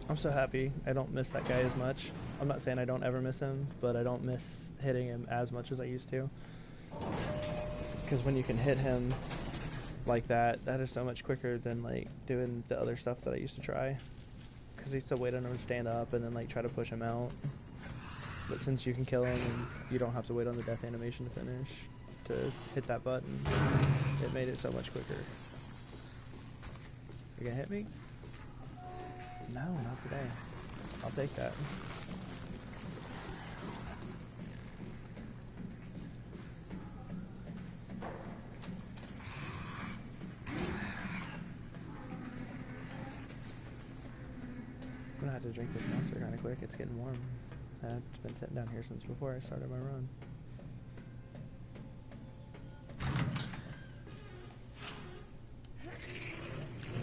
I'm so happy I don't miss that guy as much. I'm not saying I don't ever miss him, but I don't miss hitting him as much as I used to. Because when you can hit him like that, that is so much quicker than like doing the other stuff that I used to try. Because I used to wait on him to stand up and then like try to push him out. But since you can kill him and you don't have to wait on the death animation to finish, to hit that button, it made it so much quicker. You gonna hit me? No, not today. I'll take that. I'm gonna have to drink this monster kind of quick. It's getting warm. I've been sitting down here since before I started my run.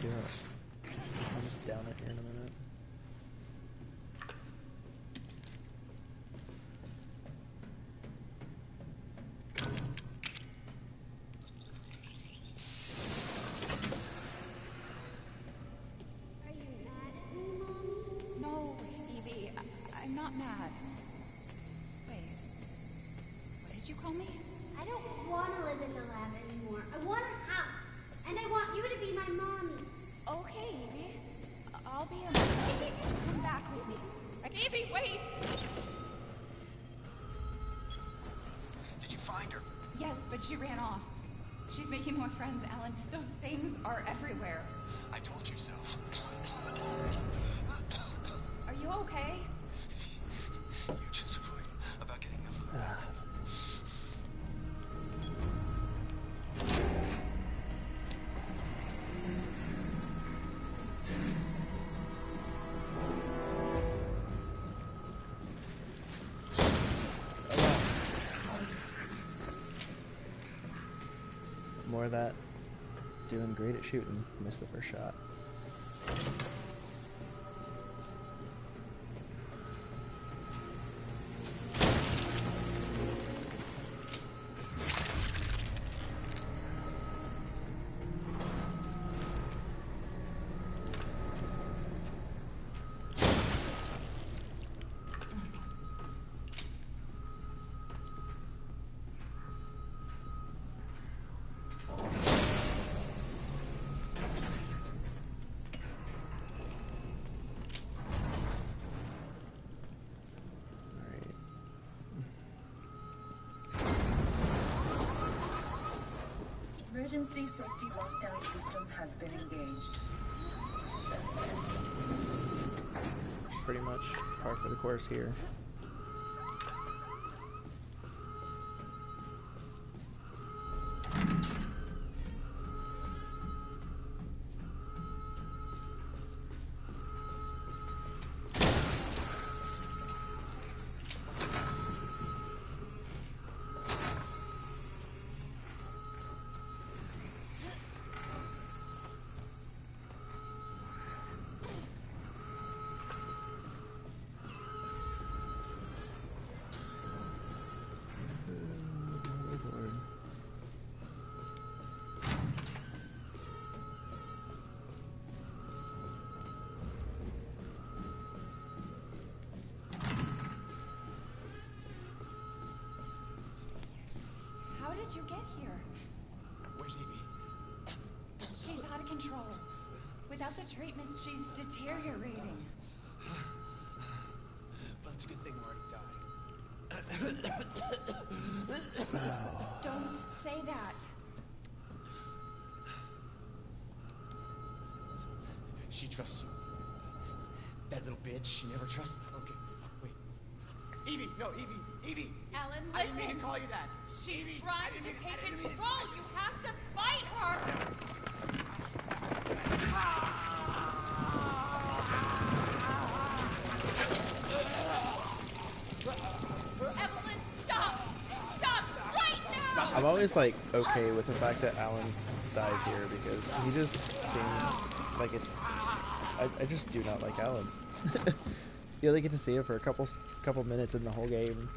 Do it. I'll just down it here in a minute. Are you mad at me, Mommy? No, Evie, I'm not mad. Wait, what did you call me? I don't want to live in the lab anymore. I want a house. And I want you to be my mommy. Okay, Evie. I'll be a mommy. Come back with me. Evie, wait! Did you find her? Yes, but she ran off. She's making more friends, Alan. Those things are everywhere. I told you so. Are you okay? You just worried about getting them. More of that. Doing great at shooting. Missed the first shot. Emergency safety lockdown system has been engaged. Pretty much par for the course here. How did you get here? Where's Evie? She's out of control. Without the treatments, she's deteriorating. Well, it's a good thing we're already dying. Don't say that. She trusts you. That little bitch, she never trusted. Okay, wait. Evie, no, Evie. Alan, I didn't mean listen. to call you that. She's Evie, trying to take control. You have to fight her. Evelyn, stop! Stop right now! I'm always like okay with the fact that Alan dies here because he just seems like it. I just do not like Alan. You only get to see him for a couple minutes in the whole game.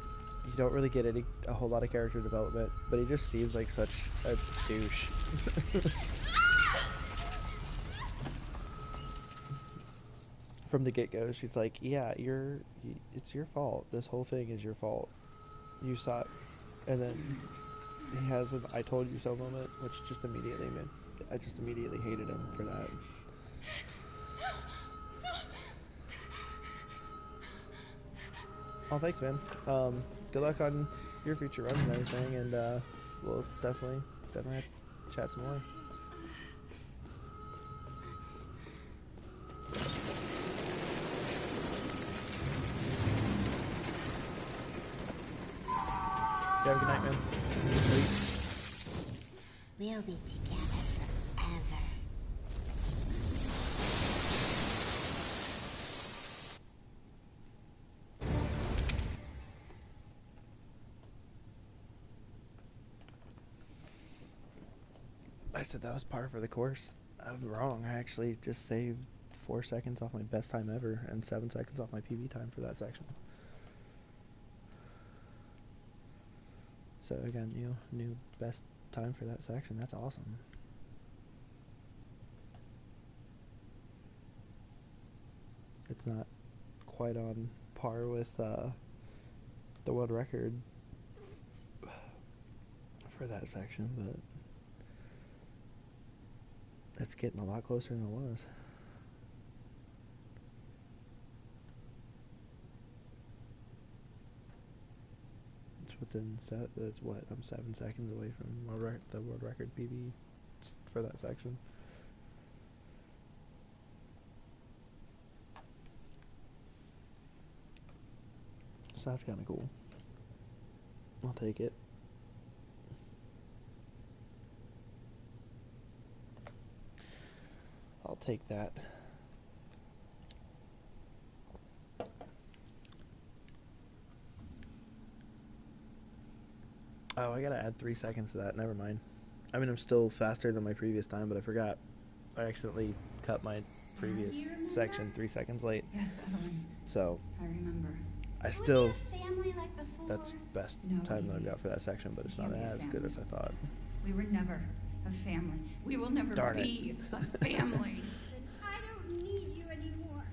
You don't really get a whole lot of character development, but he just seems like such a douche. From the get-go, she's like, "Yeah, it's your fault. This whole thing is your fault. You suck." And then he has an "I told you so" moment, which just immediately I just immediately hated him for that. Oh, thanks, man. Good luck on your future runs and everything, and we'll definitely have to chat some more. You have a good night, man. Sleep. We'll be together forever. I said that was par for the course. I'm wrong. I actually just saved 4 seconds off my best time ever and 7 seconds off my PB time for that section. So again, new best time for that section. That's awesome. It's not quite on par with the world record for that section, but it's getting a lot closer than it was. It's within that's what, I'm 7 seconds away from the world record PB for that section. So that's kind of cool. I'll take it. I'll take that. Oh, I gotta add 3 seconds to that. Never mind. I mean, I'm still faster than my previous time, but I forgot. I accidentally cut my previous section 3 seconds late. Yes, Evelyn. So I remember. I still. Family like before? That's best No, time that I've got for that section, but it's not as good as I thought. We were never a family. We will never Darn be a family. Then I don't need you anymore.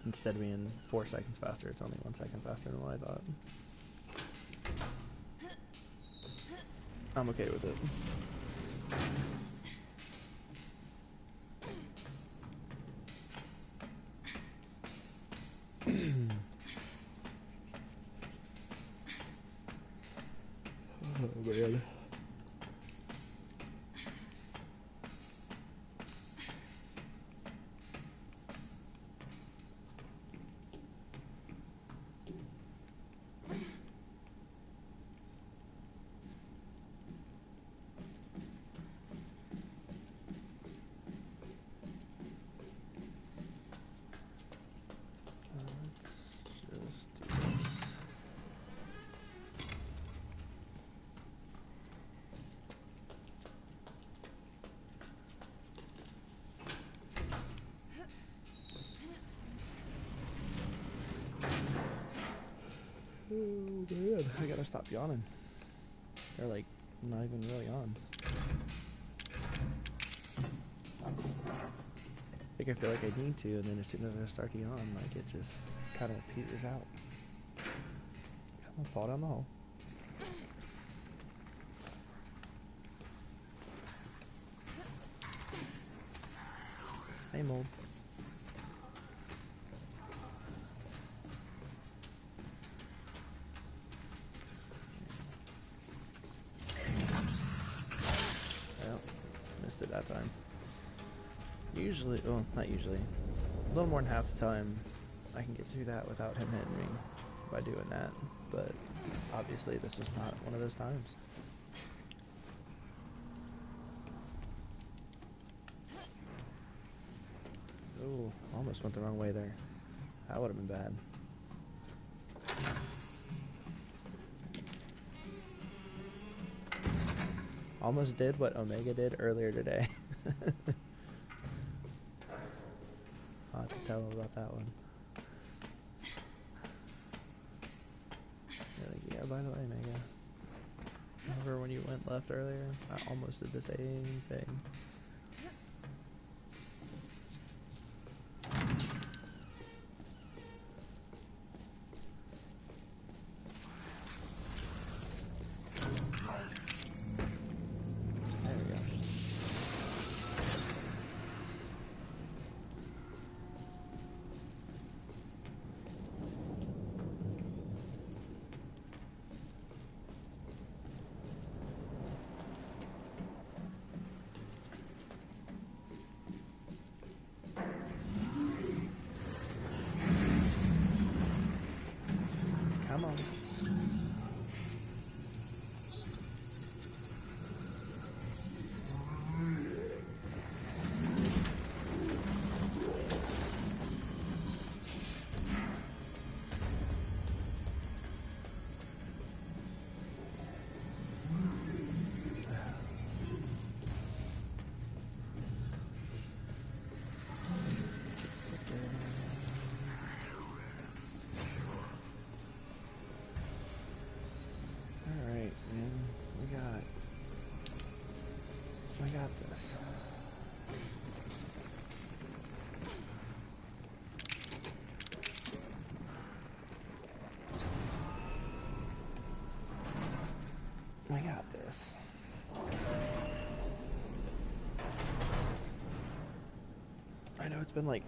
Instead of being 4 seconds faster, it's only 1 second faster than what I thought. I'm okay with it. Oh man. Oh man, I gotta stop yawning. They're like not even real yawns. Like I feel like I need to, and then as soon as I start to yawn, like it just kind of peters out. Come on, fall down the hole. Hey, mold. usually, well, not usually, a little more than half the time I can get through that without him hitting me by doing that, but obviously this was not one of those times. Ooh, almost went the wrong way there. That would have been bad. Almost did what Omega did earlier today. I'll have to tell him about that one. Yeah, by the way, Omega. Remember when you went left earlier? I almost did the same thing. Come on. I got this. I know it's been like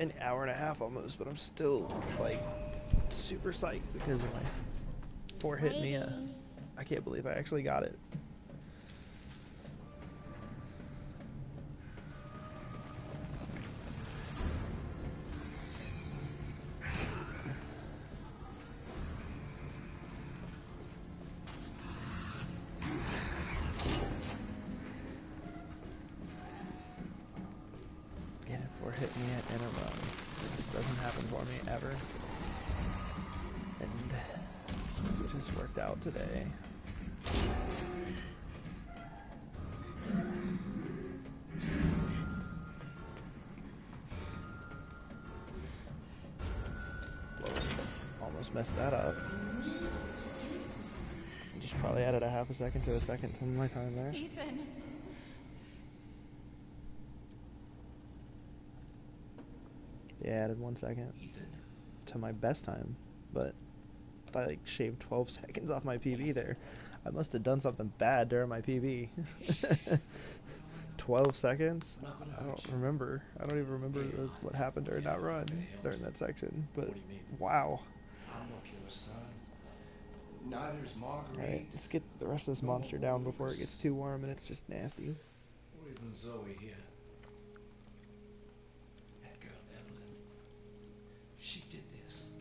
an hour and a half almost, but I'm still like super psyched because of my 4-hit Mia. I can't believe I actually got it. Hit me in a run. This doesn't happen for me ever. And it just worked out today. Whoa. Almost messed that up. Just probably added a half a second to a second to my time there. Ethan. Yeah, added 1 second to my best time, but I like shaved 12 seconds off my PB there. I must have done something bad during my PB. 12 seconds? I don't remember. I don't even remember what happened during that run, during that section, but wow. I'm no killer, son. Neither's Marguerite. Alright, let's get the rest of this monster down before it gets too warm and it's just nasty. Or even Zoe here. She did this.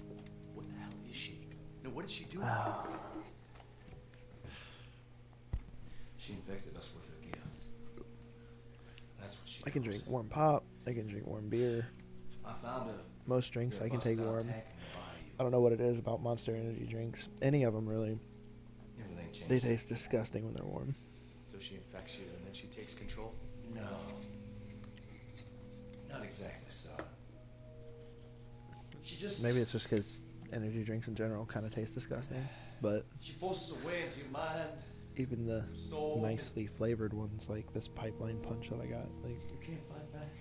What the hell is she? No, what did she do? She infected us with her gift. That's what she I can drink warm pop. I can drink warm beer. I found her. Most drinks I can take warm. I don't know what it is about Monster Energy drinks. Any of them, really. They taste disgusting when they're warm. So she infects you and then she takes control? No. Not exactly, son. Maybe it's just because energy drinks in general kind of taste disgusting, but she forces her way into your mind. Even the nicely flavored ones, like this pipeline punch that I got, like you can't fight back.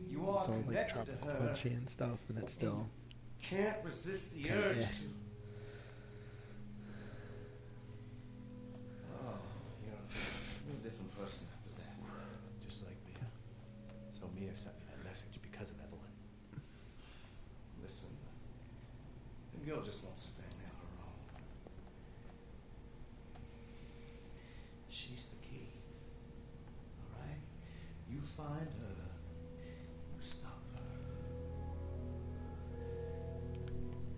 You are it's all like connected tropical to her. punchy and stuff, and it's still Can't resist the urge to. Oh, you're a different person after that. Just like me. So Mia sent me that message because of Evelyn. Listen, the girl just wants a family of her own. She's the key, all right? find her or stop her.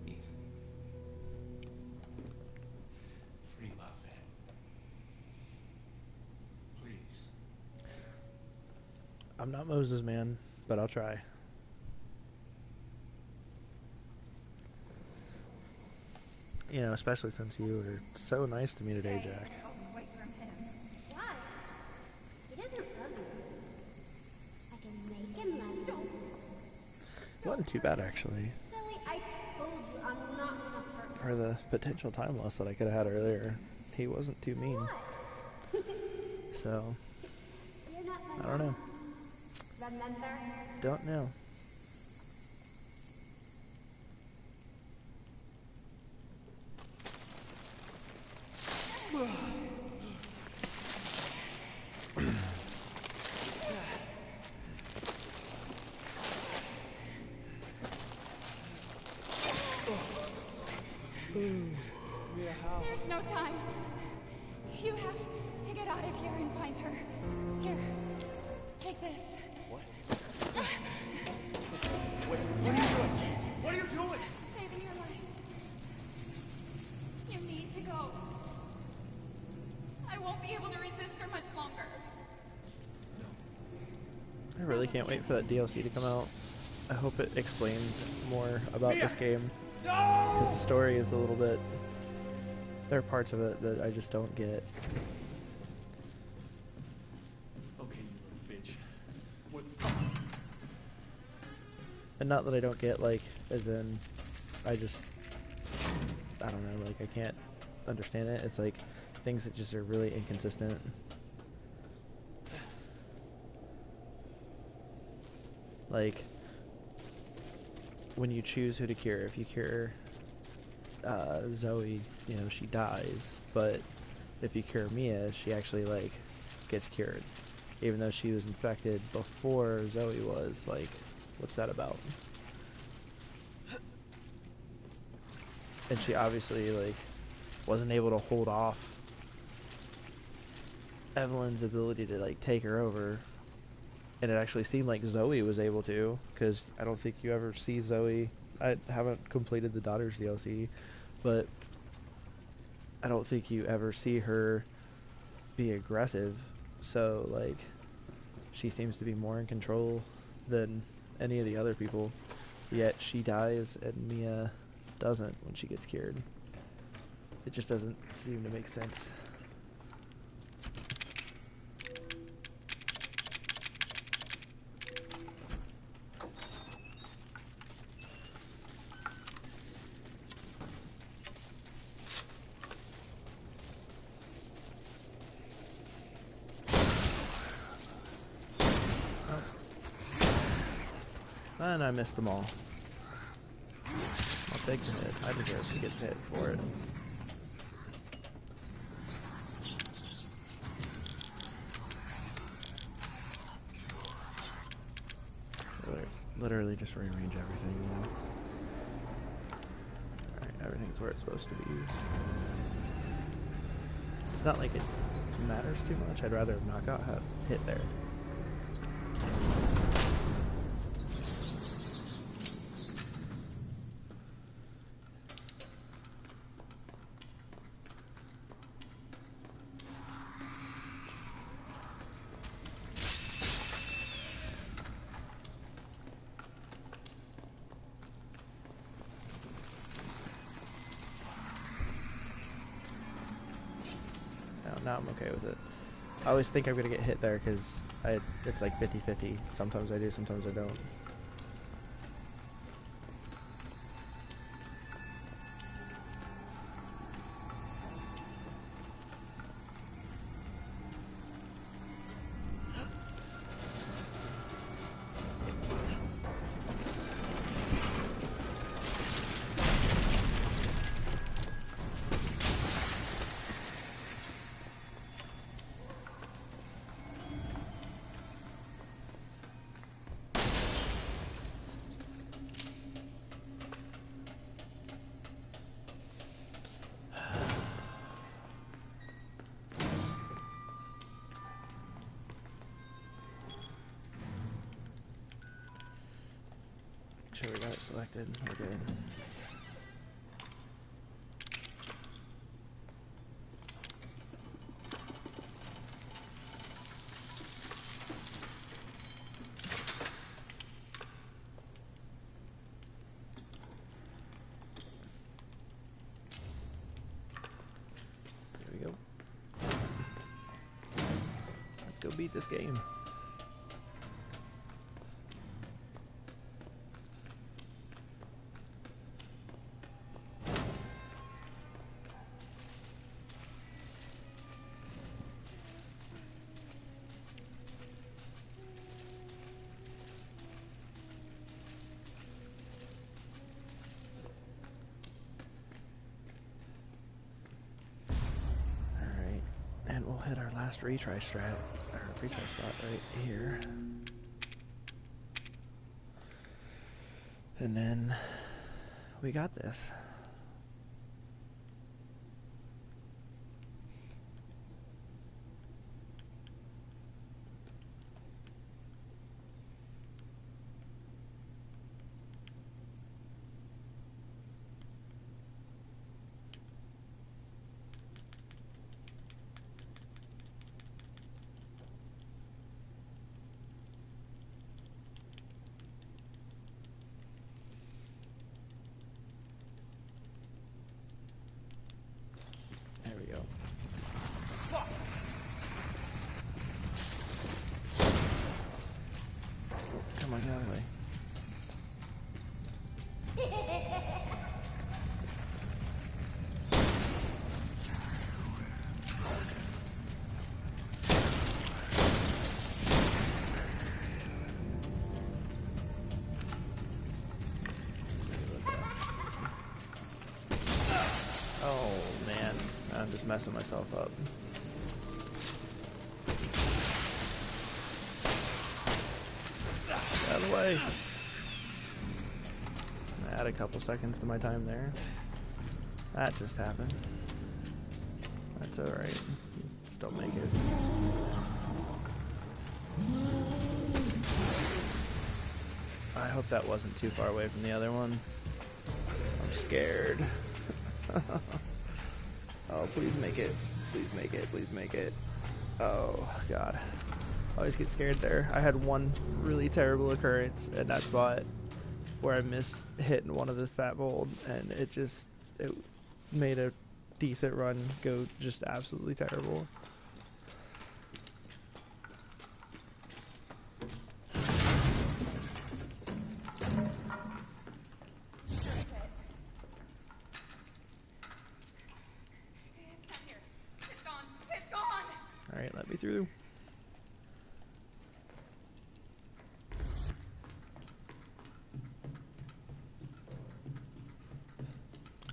Ethan. Free my family. Please. I'm not Moses, man, but I'll try. You know, especially since you were so nice to me today, Jack. Go away from him. Why? He doesn't love you. I can make him love you. Wasn't too bad, actually. Silly, I told you I'm not gonna hurt For the potential time loss that I could have had earlier, he wasn't too mean. you. So, You're not my I don't know. Remember? Don't know. There's no time. You have to get out of here and find her. Here, take this. What? Wait, what are you doing? What are you doing? Saving your life. You need to go. I won't be able to resist for much longer. I really can't wait for that DLC to come out. I hope it explains more about this game. Because the story is a little bit... There are parts of it that I just don't get. Okay, you little bitch. What? And not that I don't get, like, as in... I don't know, like, I can't understand it. It's like, things that just are really inconsistent. Like, when you choose who to cure, if you cure Zoe, you know, she dies, but if you cure Mia, she actually, like, gets cured. Even though she was infected before Zoe was, like, what's that about? And she obviously, like, wasn't able to hold off Evelyn's ability to, like, take her over. And it actually seemed like Zoe was able to, because I don't think you ever see Zoe. I haven't completed the Daughters DLC, but I don't think you ever see her be aggressive. So, like, she seems to be more in control than any of the other people. Yet she dies and Mia doesn't when she gets cured. It just doesn't seem to make sense. And I missed them all. I'll take the hit. I deserve to get hit for it. Literally just rearrange everything, you know. Alright, everything's where it's supposed to be. It's not like it matters too much. I'd rather knockout have hit there. Now I'm okay with it. I always think I'm gonna get hit there because it's like 50-50. Sometimes I do, sometimes I don't. sure we got it selected. We're good. There we go. Let's go beat this game. And we'll hit our last retry strat, or retry spot right here. And then we got this. There we go. Come on, get out of the way. Oh man, I'm just messing myself up. Get out of the way. Add a couple seconds to my time there. That just happened. That's alright. Still make it. I hope that wasn't too far away from the other one. I'm scared. Oh, please make it. Please make it. Please make it. Oh, God. I always get scared there. I had one really terrible occurrence in that spot where I missed hitting one of the fat mold, and it made a decent run go just absolutely terrible. Alright, let me through.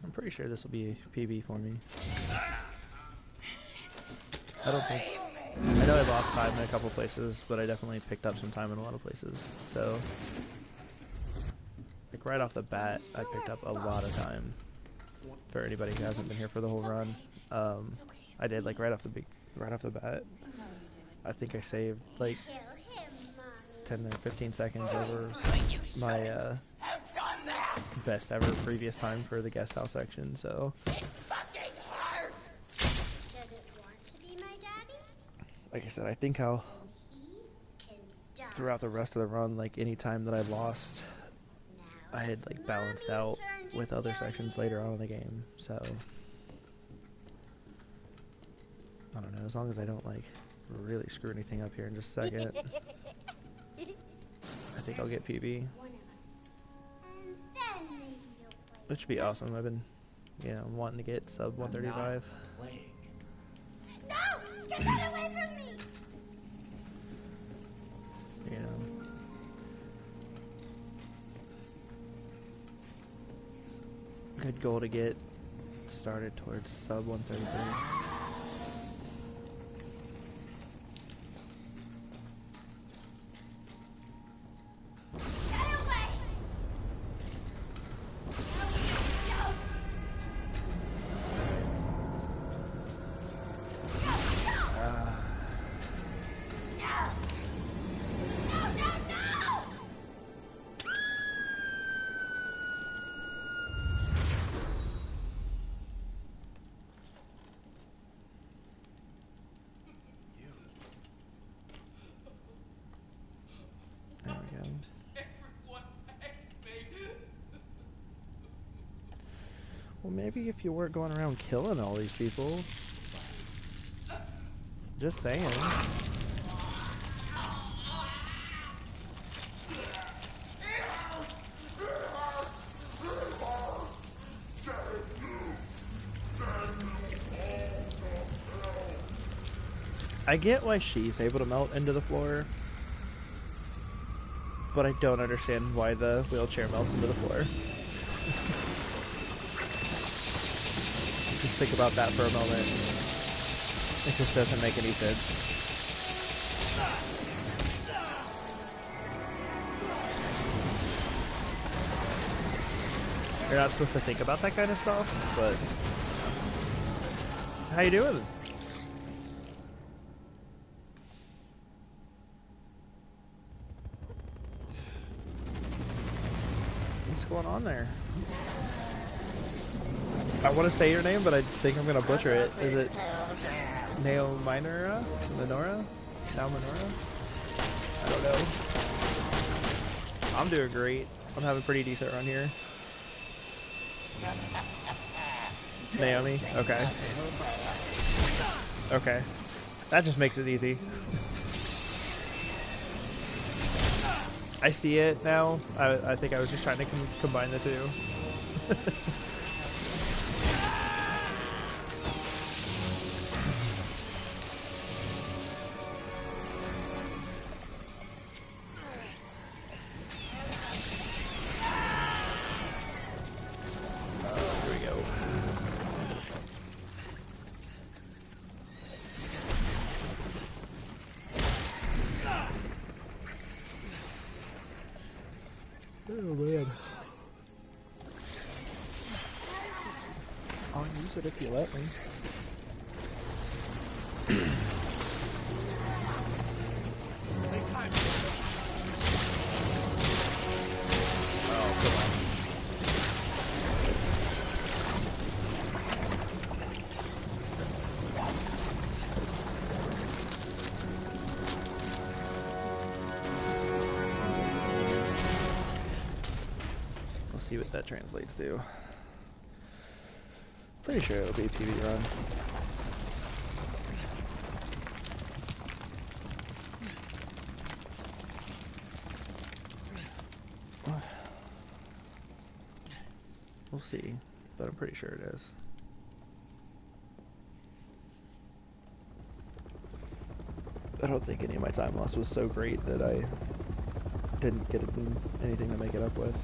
I'm pretty sure this will be a PB for me. I don't think... I know I lost time in a couple places, but I definitely picked up some time in a lot of places. So, like right off the bat, I picked up a lot of time. For anybody who hasn't been here for the whole run, I did like right off the bat. I think I saved like 10 to 15 seconds over my best ever previous time for the guest house section. So. Like I said, I think I'll, throughout the rest of the run, like any time that I lost, I had like balanced out with other sections later on in the game, so I don't know, as long as I don't like really screw anything up here in just a second, I think I'll get PB. Which would be awesome. I've been, wanting to get sub 135. No! Get that away from me! Good goal to get started towards sub 133. Well, maybe if you weren't going around killing all these people. Just saying. I get why she's able to melt into the floor, but I don't understand why the wheelchair melts into the floor. Just think about that for a moment. It just doesn't make any sense. You're not supposed to think about that kind of stuff, but... How you doing? What's going on there? I want to say your name, but I think I'm going to butcher it. Is it Nao Minora? Minora? Now Minora? I don't know. I'm doing great. I'm having a pretty decent run here. Naomi? Okay. Okay. That just makes it easy. I see it now. I think I was just trying to combine the two. Oh man. I'll use it if you let me. Oh, come on. See what that translates to. Pretty sure it'll be a PV run. We'll see, but I'm pretty sure it is. I don't think any of my time loss was so great that I didn't get anything to make it up with.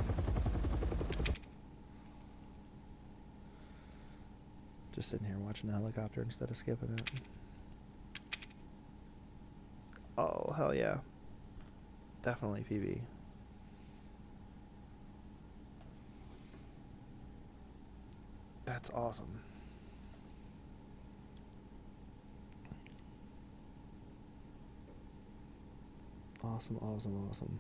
Just sitting here watching the helicopter instead of skipping it. Oh, hell yeah. Definitely PV. That's awesome. Awesome, awesome, awesome.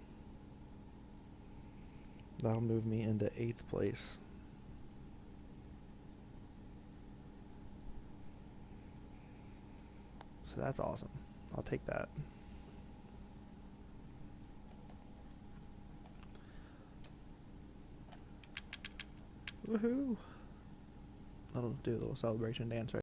That'll move me into 8th place. So that's awesome. I'll take that. Woohoo! That'll do a little celebration dance right